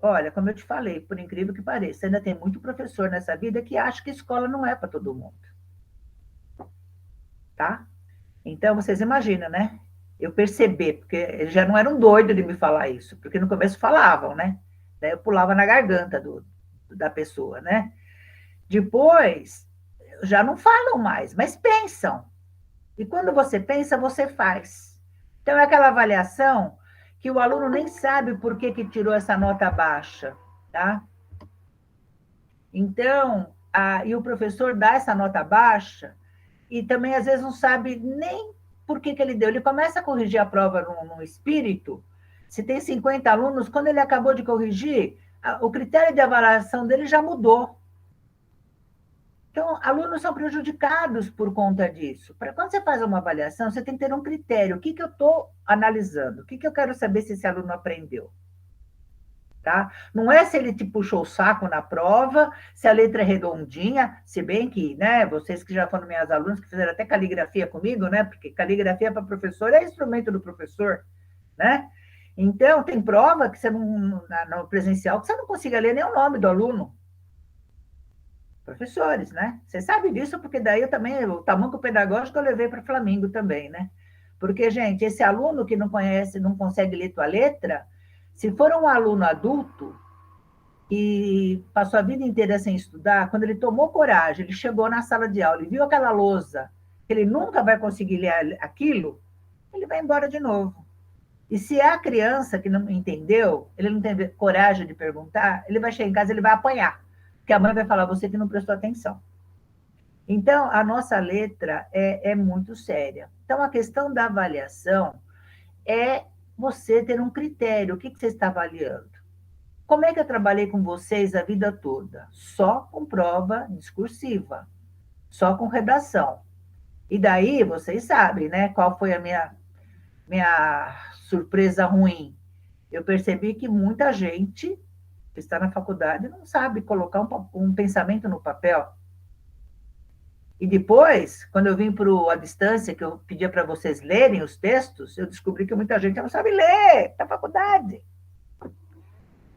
Speaker 1: olha, como eu te falei, por incrível que pareça, ainda tem muito professor nessa vida que acha que escola não é para todo mundo, tá? Então, vocês imaginam, né? Eu percebi, porque eles já não eram doidos de me falar isso, porque no começo falavam, né? Daí eu pulava na garganta da pessoa, né? Depois, já não falam mais, mas pensam. E quando você pensa, você faz. Então, é aquela avaliação que o aluno nem sabe por que tirou essa nota baixa, tá? Então, e o professor dá essa nota baixa e também, às vezes, não sabe nem por que ele deu. Ele começa a corrigir a prova num espírito. Se tem 50 alunos, quando ele acabou de corrigir, o critério de avaliação dele já mudou. Então, alunos são prejudicados por conta disso. Para quando você faz uma avaliação, você tem que ter um critério. O que eu estou analisando? O que eu quero saber se esse aluno aprendeu? Tá? Não é se ele te puxou o saco na prova, se a letra é redondinha, se bem que, né, vocês que já foram minhas alunas, que fizeram até caligrafia comigo, né, porque caligrafia para professor é instrumento do professor, né? Então, tem prova que você não, no presencial, que você não consiga ler nem o nome do aluno. Professores, né? Você sabe disso, porque daí eu também, o tamanco pedagógico eu levei para Flamengo também, né? Porque, gente, esse aluno que não conhece, não consegue ler tua letra, se for um aluno adulto e passou a vida inteira sem estudar, quando ele tomou coragem, ele chegou na sala de aula e viu aquela lousa, que ele nunca vai conseguir ler aquilo, ele vai embora de novo. E se é a criança que não entendeu, ele não tem coragem de perguntar, ele vai chegar em casa e ele vai apanhar, porque a mãe vai falar, você que não prestou atenção. Então, a nossa letra é muito séria. Então, a questão da avaliação é você ter um critério. O que você está avaliando? Como é que eu trabalhei com vocês a vida toda? Só com prova discursiva, só com redação. E daí, vocês sabem, né? Qual foi a minha surpresa ruim? Eu percebi que muita gente que está na faculdade não sabe colocar um pensamento no papel. E depois, quando eu vim para a distância, que eu pedia para vocês lerem os textos, eu descobri que muita gente não sabe ler na faculdade.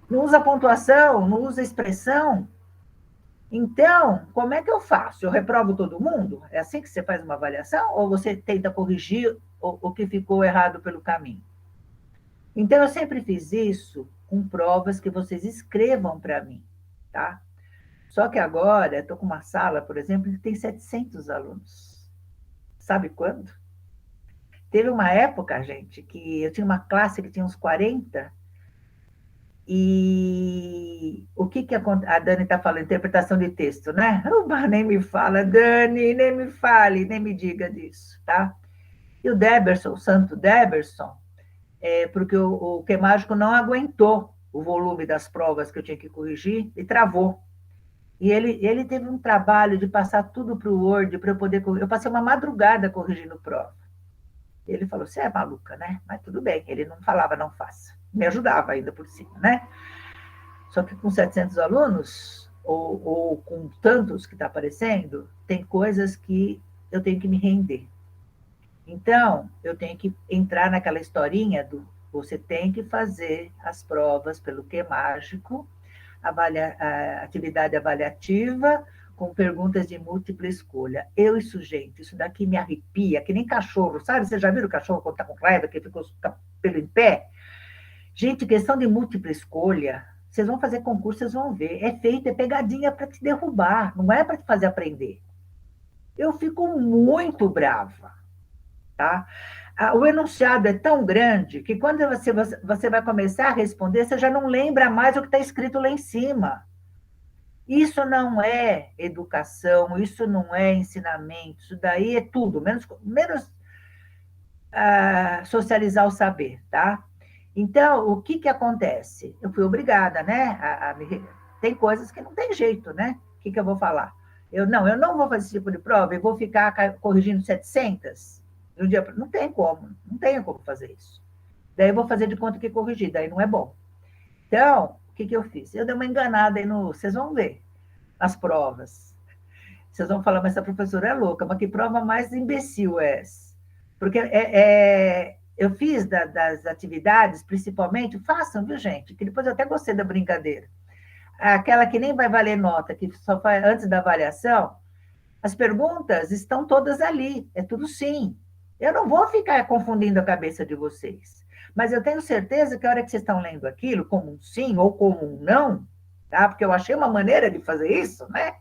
Speaker 1: Não usa pontuação, não usa expressão. Então, como é que eu faço? Eu reprovo todo mundo? É assim que você faz uma avaliação? Ou você tenta corrigir o que ficou errado pelo caminho? Então, eu sempre fiz isso com provas que vocês escrevam para mim, tá? Só que agora, eu estou com uma sala, por exemplo, que tem 700 alunos. Sabe quando? Teve uma época, gente, que eu tinha uma classe que tinha uns 40, e o que a Dani está falando? Interpretação de texto, né? Nem me fala, Dani, nem me fale, nem me diga disso, tá? E o Deberson, o santo Deberson, porque o Que Mágico não aguentou o volume das provas que eu tinha que corrigir e travou. E ele teve um trabalho de passar tudo para o Word, para eu poder corrigir. Eu passei uma madrugada corrigindo prova. Ele falou, você é maluca, né? Mas tudo bem, ele não falava, não faça. Me ajudava ainda por cima, né? Só que com 700 alunos, ou com tantos que está aparecendo, tem coisas que eu tenho que me render. Então, eu tenho que entrar naquela historinha do você tem que fazer as provas pelo Que Mágico, a atividade avaliativa, com perguntas de múltipla escolha. Isso, gente, isso daqui me arrepia, que nem cachorro, sabe? Vocês já viram o cachorro quando está com raiva, que fica com o pelo em pé? Gente, questão de múltipla escolha, vocês vão fazer concurso, vocês vão ver. É feito, é pegadinha para te derrubar, não é para te fazer aprender. Eu fico muito brava, tá? O enunciado é tão grande que quando você vai começar a responder, você já não lembra mais o que está escrito lá em cima. Isso não é educação, isso não é ensinamento, isso daí é tudo, menos socializar o saber, tá? Então, o que acontece? Eu fui obrigada, né? Tem coisas que não tem jeito, né? O que eu vou falar? Eu não vou fazer esse tipo de prova, eu vou ficar corrigindo 700 no dia. Não tenho como fazer isso. Daí eu vou fazer de conta que corrigi, daí não é bom. Então, o que eu fiz? Eu dei uma enganada aí vocês vão ver as provas. Vocês vão falar, mas essa professora é louca, mas que prova mais imbecil é essa? Porque eu fiz das atividades, principalmente, façam, viu, gente? Que depois eu até gostei da brincadeira. Aquela que nem vai valer nota, que só faz antes da avaliação, as perguntas estão todas ali, é tudo sim. Eu não vou ficar confundindo a cabeça de vocês, mas eu tenho certeza que a hora que vocês estão lendo aquilo, como um sim ou como um não, tá? Porque eu achei uma maneira de fazer isso, né?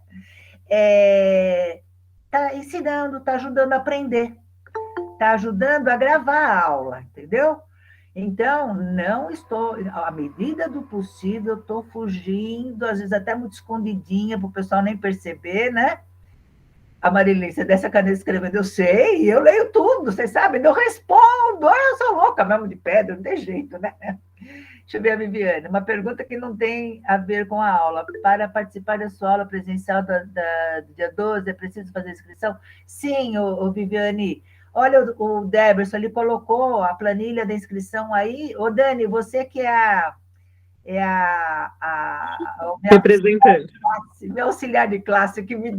Speaker 1: Está ensinando, está ajudando a aprender, está ajudando a gravar a aula, entendeu? Então, não estou, à medida do possível, estou fugindo, às vezes até muito escondidinha, para o pessoal nem perceber, né? A Marilene, você desce a caneta escrevendo, eu sei, eu leio tudo, vocês sabem, eu respondo, eu sou louca mesmo de pedra, não tem jeito, né? Deixa eu ver a Viviane. Uma pergunta que não tem a ver com a aula. Para participar da sua aula presencial do dia 12, é preciso fazer inscrição? Sim, ô Viviane. Olha, o Deberson, ele colocou a planilha da inscrição aí. Ô, Dani, você que é o
Speaker 8: representante.
Speaker 1: Meu auxiliar de classe que me...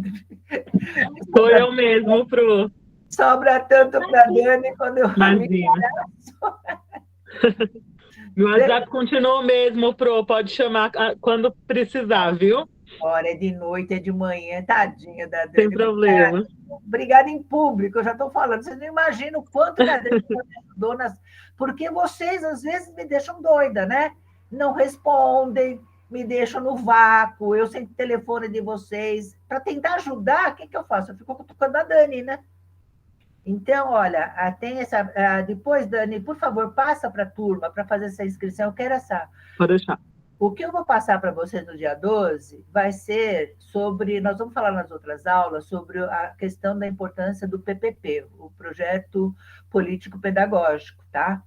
Speaker 8: Sou eu mesmo, Pro.
Speaker 1: Sobra tanto para a Dani quando eu...
Speaker 8: Imagina. Meu WhatsApp continua o mesmo, Pro. Pode chamar quando precisar, viu?
Speaker 1: Ora, é de noite, é de manhã, tadinha da Dani.
Speaker 8: Sem problema.
Speaker 1: Obrigada em público, eu já estou falando. Vocês não imaginam o quanto que a Dani me ajudou porque vocês, às vezes, me deixam doida, né? Não respondem, me deixam no vácuo, eu sempre telefone de vocês. Para tentar ajudar, o que eu faço? Eu fico cutucando a Dani, né? Então, olha, tem essa... Depois, Dani, por favor, passa para a turma para fazer essa inscrição. Eu quero essa...
Speaker 8: Pode deixar.
Speaker 1: O que eu vou passar para vocês no dia 12 vai ser sobre... Nós vamos falar nas outras aulas sobre a questão da importância do PPP, o Projeto Político Pedagógico, tá?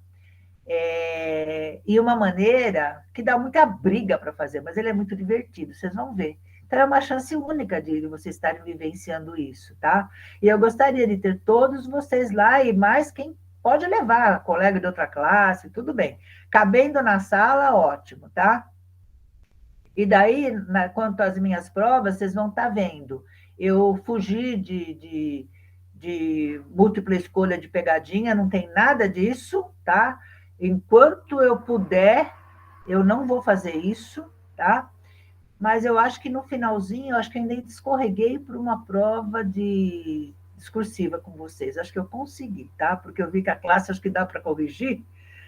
Speaker 1: E uma maneira que dá muita briga para fazer, mas ele é muito divertido, vocês vão ver. Então, é uma chance única de vocês estarem vivenciando isso, tá? E eu gostaria de ter todos vocês lá e mais quem pode levar, colega de outra classe, tudo bem. Cabendo na sala, ótimo, tá? E daí, quanto às minhas provas, vocês vão estar vendo. Eu fugi de múltipla escolha de pegadinha, não tem nada disso, tá? Enquanto eu puder, eu não vou fazer isso, tá? Mas eu acho que no finalzinho, eu acho que ainda escorreguei por uma prova de discursiva com vocês. Acho que eu consegui, tá? Porque eu vi que a classe acho que dá para corrigir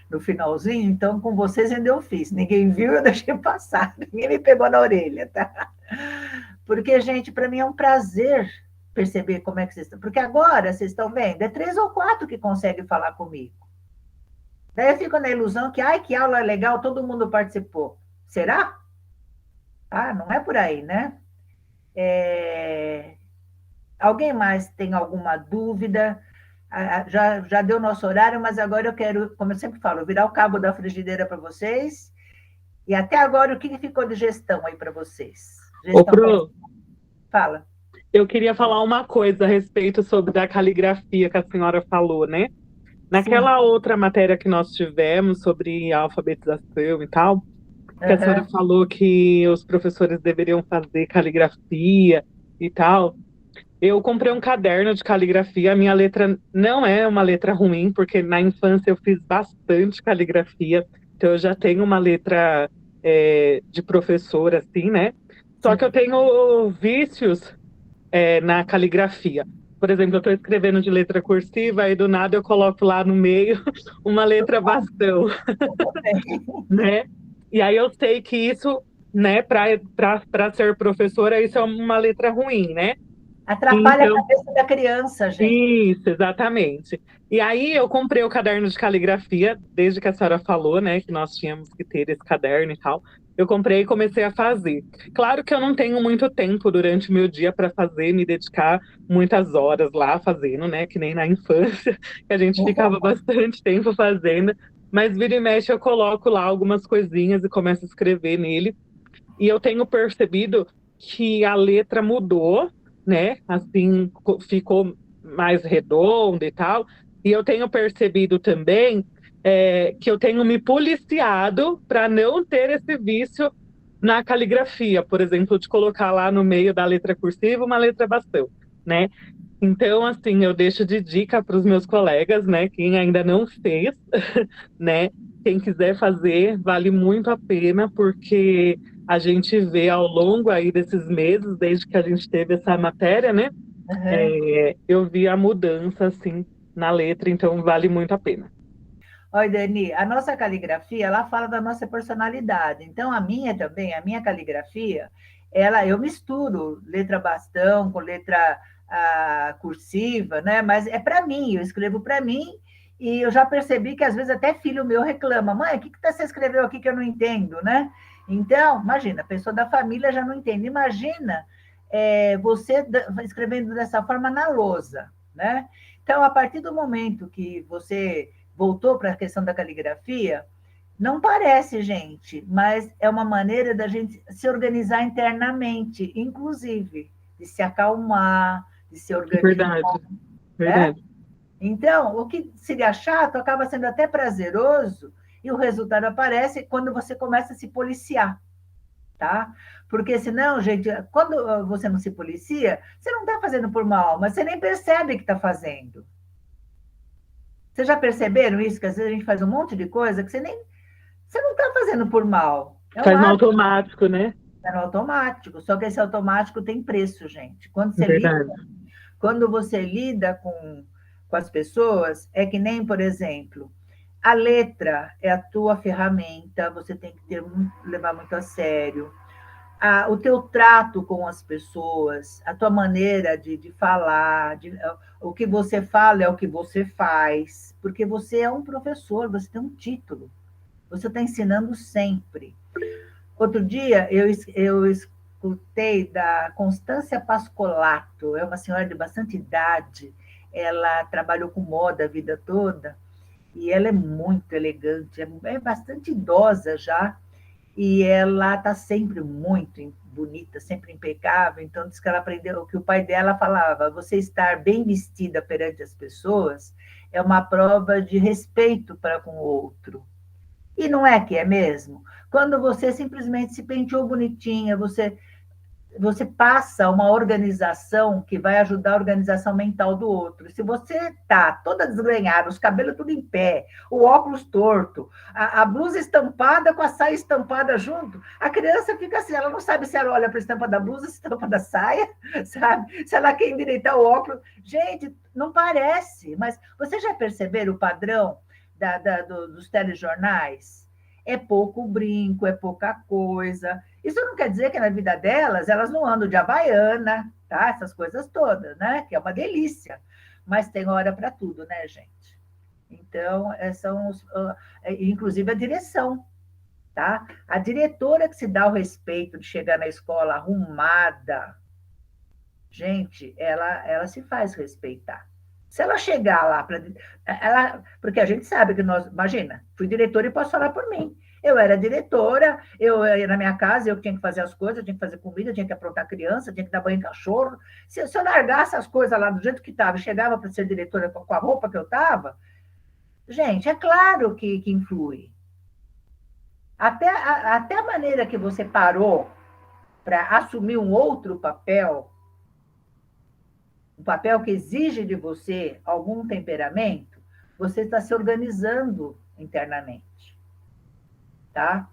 Speaker 1: no finalzinho, então com vocês ainda eu fiz. Ninguém viu, eu deixei passar. Ninguém me pegou na orelha, tá? Porque, gente, para mim é um prazer perceber como é que vocês estão. Porque agora, vocês estão vendo, é 3 ou 4 que conseguem falar comigo. Daí eu fico na ilusão que, ai, que aula legal, todo mundo participou. Será? Ah, não é por aí, né? Alguém mais tem alguma dúvida? Já deu nosso horário, mas agora eu quero, como eu sempre falo, virar o cabo da frigideira para vocês. E até agora, o que ficou de gestão aí para vocês?
Speaker 8: Pro,
Speaker 1: fala.
Speaker 8: Eu queria falar uma coisa a respeito sobre a caligrafia que a senhora falou, né? Naquela outra matéria que nós tivemos sobre alfabetização e tal, que a senhora falou que os professores deveriam fazer caligrafia e tal. Eu comprei um caderno de caligrafia. A minha letra não é uma letra ruim, porque na infância eu fiz bastante caligrafia. Então eu já tenho uma letra de professora, assim, né? Só que eu tenho vícios na caligrafia. Por exemplo, eu estou escrevendo de letra cursiva e do nada eu coloco lá no meio uma letra bastão. Né? E aí eu sei que isso, né, para ser professora, isso é uma letra ruim, né?
Speaker 1: Atrapalha então, a cabeça da criança, gente.
Speaker 8: Isso, exatamente. E aí eu comprei o caderno de caligrafia, desde que a senhora falou, né, que nós tínhamos que ter esse caderno e tal. Eu comprei e comecei a fazer. Claro que eu não tenho muito tempo durante o meu dia para fazer, me dedicar muitas horas lá fazendo, né, que nem na infância, que a gente ficava bastante tempo fazendo. Mas vira e mexe eu coloco lá algumas coisinhas e começo a escrever nele. E eu tenho percebido que a letra mudou, né? Assim, ficou mais redonda e tal. E eu tenho percebido também que eu tenho me policiado para não ter esse vício na caligrafia, por exemplo, de colocar lá no meio da letra cursiva uma letra bastão, né? Então, assim, eu deixo de dica para os meus colegas, né? Quem ainda não fez, né? Quem quiser fazer, vale muito a pena, porque a gente vê ao longo aí desses meses, desde que a gente teve essa matéria, né? Eu vi a mudança, assim, na letra, então vale muito a pena.
Speaker 1: Olha, Dani, a nossa caligrafia, ela fala da nossa personalidade. Então, a minha também, a minha caligrafia, eu misturo letra bastão com letra cursiva, né? Mas é para mim, eu escrevo para mim, e eu já percebi que às vezes até filho meu reclama, mãe, o que você escreveu aqui que eu não entendo, né? Então, imagina, a pessoa da família já não entende. Imagina você escrevendo dessa forma na lousa, né? Então, a partir do momento que você voltou para a questão da caligrafia, Não parece, gente, mas é uma maneira da gente se organizar internamente, inclusive, de se acalmar, de se organizar,
Speaker 8: Verdade,
Speaker 1: né?
Speaker 8: verdade.
Speaker 1: Então, o que seria chato acaba sendo até prazeroso e o resultado aparece quando você começa a se policiar, tá? Porque senão, gente, quando você não se policia, você não está fazendo por mal, mas você nem percebe que está fazendo. Vocês já perceberam isso? Que às vezes a gente faz um monte de coisa que você não está fazendo por mal. É um
Speaker 8: Faz no
Speaker 1: hábito,
Speaker 8: automático, né?
Speaker 1: é no automático. Só que esse automático tem preço, gente.
Speaker 8: Verdade.
Speaker 1: Quando você lida com as pessoas, é que nem, por exemplo, a letra é a tua ferramenta, você tem que levar muito a sério. O teu trato com as pessoas, a tua maneira de falar, o que você fala é o que você faz, porque você é um professor, você tem um título, você está ensinando sempre. Outro dia eu escutei da Constância Pascolato, é uma senhora de bastante idade, ela trabalhou com moda a vida toda, e ela é muito elegante, é bastante idosa já, e ela está sempre muito bonita, sempre impecável. Então, diz que ela aprendeu, que o pai dela falava: você estar bem vestida perante as pessoas é uma prova de respeito para com o outro. E não é que é mesmo? Quando você simplesmente se penteou bonitinha, você passa uma organização que vai ajudar a organização mental do outro. Se você está toda desgrenhada, os cabelos tudo em pé, o óculos torto, a blusa estampada com a saia estampada junto, a criança fica assim, ela não sabe se ela olha para a estampa da blusa, se a estampa da saia, sabe? Se ela quer endireitar o óculos. Gente, não parece, mas vocês já perceberam o padrão dos telejornais? É pouco brinco, é pouca coisa. Isso não quer dizer que na vida delas, elas não andam de havaiana, tá? Essas coisas todas, né? Que é uma delícia. Mas tem hora para tudo, né, gente? Então, inclusive a direção, tá? A diretora que se dá o respeito de chegar na escola arrumada, gente, ela se faz respeitar. Se ela chegar lá, porque a gente sabe que nós, imagina, fui diretora e posso falar por mim. Eu era diretora, eu ia na minha casa, eu tinha que fazer as coisas, eu tinha que fazer comida, eu tinha que aprontar a criança, eu tinha que dar banho em cachorro. Se eu largasse as coisas lá do jeito que estava, chegava para ser diretora com a roupa que eu estava, gente, é claro que influi. Até a maneira que você parou para assumir um outro papel, um papel que exige de você algum temperamento, você está se organizando internamente, tá?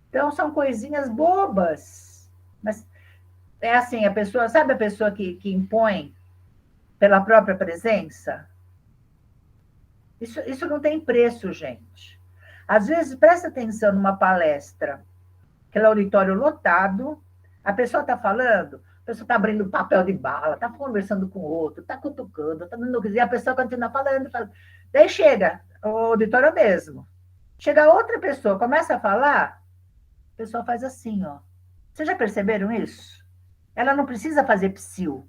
Speaker 1: Então, são coisinhas bobas, mas é assim, a pessoa, sabe a pessoa que impõe pela própria presença? Isso não tem preço, gente. Às vezes, presta atenção numa palestra, aquele auditório lotado, a pessoa está falando, a pessoa está abrindo papel de bala, está conversando com o outro, está cutucando, está dando e a pessoa continua falando, falando. Daí chega o auditório mesmo. Chega outra pessoa, começa a falar, a pessoa faz assim, ó. Vocês já perceberam isso? Ela não precisa fazer psiu.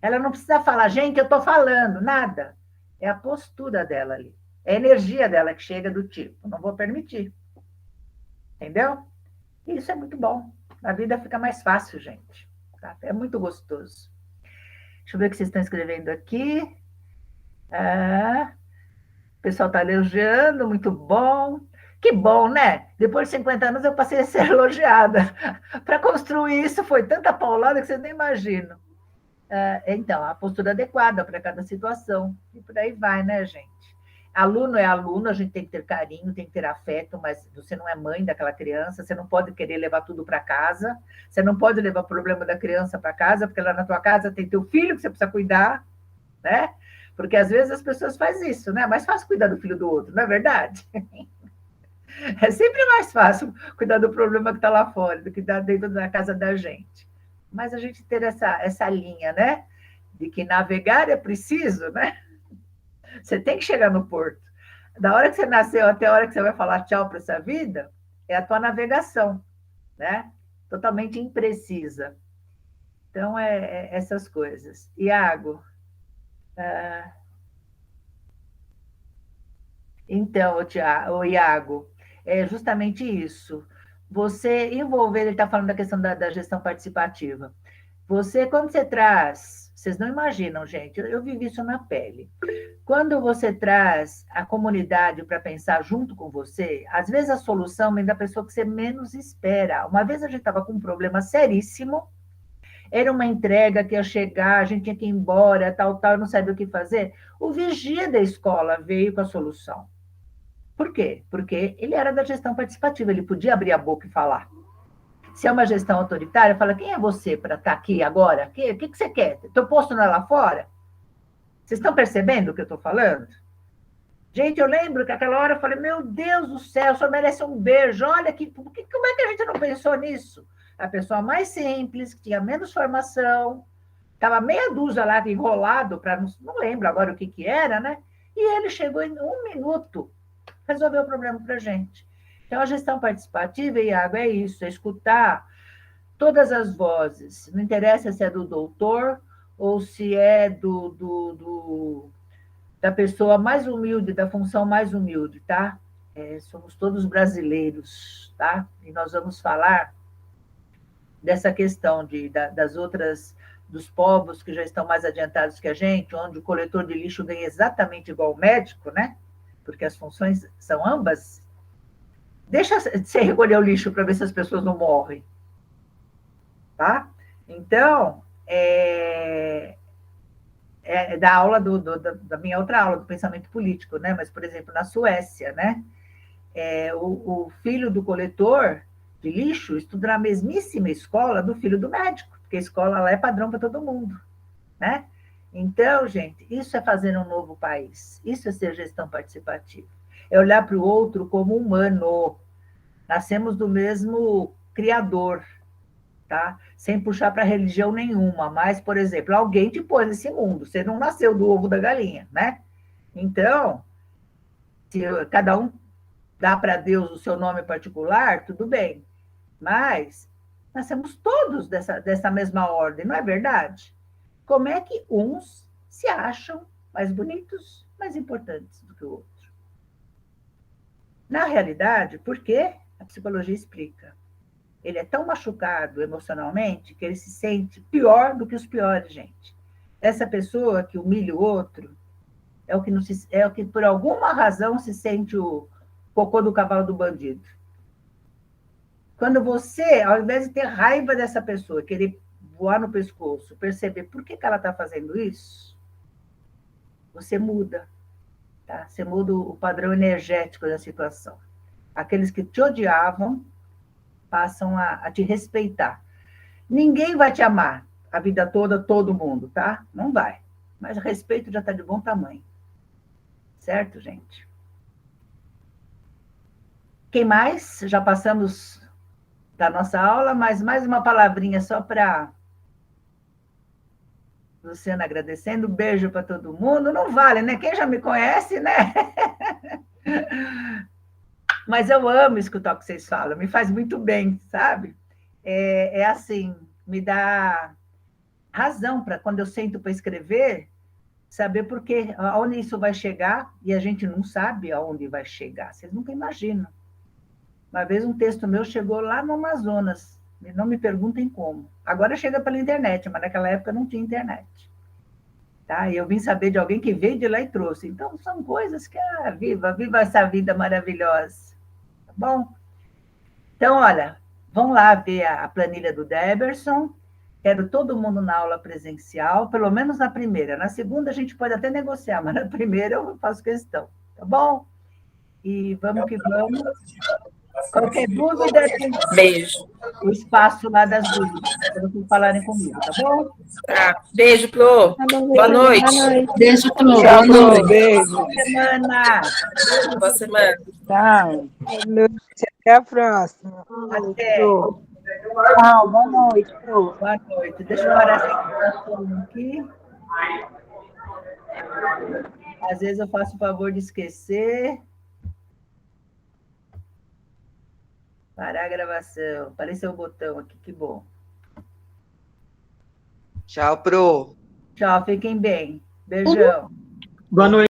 Speaker 1: Ela não precisa falar, gente, eu estou falando, nada. É a postura dela ali. É a energia dela que chega do tipo, não vou permitir. Entendeu? E isso é muito bom. A vida fica mais fácil, gente. Tá? É muito gostoso. Deixa eu ver o que vocês estão escrevendo aqui. O pessoal está elogiando, muito bom. Que bom, né? Depois de 50 anos eu passei a ser elogiada. Para construir isso foi tanta paulada que vocês nem imaginam. Então, a postura adequada para cada situação. E por aí vai, né, gente? Aluno é aluno, a gente tem que ter carinho, tem que ter afeto, mas você não é mãe daquela criança, você não pode querer levar tudo para casa, você não pode levar o problema da criança para casa, porque lá na tua casa tem teu filho que você precisa cuidar, né? Porque às vezes as pessoas fazem isso, né? É mais fácil cuidar do filho do outro, não é verdade? É sempre mais fácil cuidar do problema que está lá fora do que dentro da casa da gente. Mas a gente ter essa linha, né? De que navegar é preciso, né? Você tem que chegar no porto. Da hora que você nasceu até a hora que você vai falar tchau para essa vida, é a tua navegação, né? Totalmente imprecisa. Então, essas coisas. Iago. Então, o Iago, é justamente isso. Você envolver, ele está falando da questão da gestão participativa. Quando você traz, vocês não imaginam, gente, eu vivi isso na pele. Quando você traz a comunidade para pensar junto com você, às vezes a solução vem da pessoa que você menos espera. Uma vez a gente estava com um problema seríssimo, era uma entrega que ia chegar, a gente tinha que ir embora, tal, eu não sabia o que fazer. O vigia da escola veio com a solução. Por quê? Porque ele era da gestão participativa, ele podia abrir a boca e falar. Se é uma gestão autoritária, fala, quem é você para estar aqui agora? O que você quer? Teu posto não é lá fora? Vocês estão percebendo o que eu estou falando? Gente, eu lembro que aquela hora eu falei, meu Deus do céu, só merece um beijo, olha, como é que a gente não pensou nisso? A pessoa mais simples, que tinha menos formação, estava meia dúzia lá enrolado, para não lembro agora o que era, né? E ele chegou em 1 minuto, resolveu o problema para a gente. Então, a gestão participativa, Iago, é isso, é escutar todas as vozes. Não interessa se é do doutor ou se é da pessoa mais humilde, da função mais humilde, tá? Somos todos brasileiros, tá? E nós vamos falar dessa questão das outras, dos povos que já estão mais adiantados que a gente, onde o coletor de lixo ganha exatamente igual o médico, né? Porque as funções são ambas. Deixa você recolher o lixo para ver se as pessoas não morrem. Tá? Então, da aula da minha outra aula, do pensamento político, né? Mas, por exemplo, na Suécia, né? O filho do coletor de lixo estuda na mesmíssima escola do filho do médico, porque a escola lá é padrão para todo mundo, né? Então, gente, isso é fazer um novo país, isso é ser gestão participativa. É olhar para o outro como humano. Nascemos do mesmo Criador, tá? Sem puxar para religião nenhuma, mas, por exemplo, alguém te pôs nesse mundo, você não nasceu do ovo da galinha, né? Então, se cada um dá para Deus o seu nome particular, tudo bem, mas nascemos todos dessa mesma ordem, não é verdade? Como é que uns se acham mais bonitos, mais importantes do que o outro? Na realidade, por quê? A psicologia explica. Ele é tão machucado emocionalmente que ele se sente pior do que os piores, gente. Essa pessoa que humilha o outro é o que por alguma razão se sente o cocô do cavalo do bandido. Quando você, ao invés de ter raiva dessa pessoa, querer voar no pescoço, perceber por que ela está fazendo isso, você muda. Tá? Você muda o padrão energético da situação. Aqueles que te odiavam passam a te respeitar. Ninguém vai te amar a vida toda, todo mundo, tá? Não vai. Mas o respeito já está de bom tamanho. Certo, gente? Quem mais? Já passamos da nossa aula, mas mais uma palavrinha só para Luciana agradecendo. Beijo para todo mundo. Não vale, né? Quem já me conhece, né? Mas eu amo escutar o que vocês falam, me faz muito bem, sabe? É assim, me dá razão para, quando eu sento para escrever, saber aonde isso vai chegar, e a gente não sabe aonde vai chegar, vocês nunca imaginam. Uma vez um texto meu chegou lá no Amazonas, não me perguntem como. Agora chega pela internet, mas naquela época não tinha internet. Tá? E eu vim saber de alguém que veio de lá e trouxe. Então, são coisas que, viva essa vida maravilhosa. Tá bom? Então, olha, vão lá ver a planilha do Deberson. Quero todo mundo na aula presencial, pelo menos na primeira. Na segunda, a gente pode até negociar, mas na primeira eu faço questão. Tá bom? E vamos que vamos. Qualquer dúvida, tem
Speaker 6: Beijo.
Speaker 1: o espaço lá das dúvidas, para vocês falarem comigo, tá bom?
Speaker 6: Tá. Beijo, Flor.
Speaker 4: Tá bom,
Speaker 6: Boa noite.
Speaker 4: Boa noite.
Speaker 9: Beijo, Flor.
Speaker 5: Tchau,
Speaker 9: Boa noite.
Speaker 5: beijo.
Speaker 1: Boa semana!
Speaker 6: Boa semana.
Speaker 5: Tchau. Boa noite. Até a próxima.
Speaker 1: Até.
Speaker 9: Tchau, boa noite, Flor.
Speaker 1: Boa noite. Deixa eu parar essa gravação aqui. Às vezes eu faço o favor de esquecer. Parar a gravação. Apareceu o botão aqui, que bom.
Speaker 10: Tchau, Pro.
Speaker 1: Tchau, fiquem bem. Beijão.
Speaker 8: Boa noite.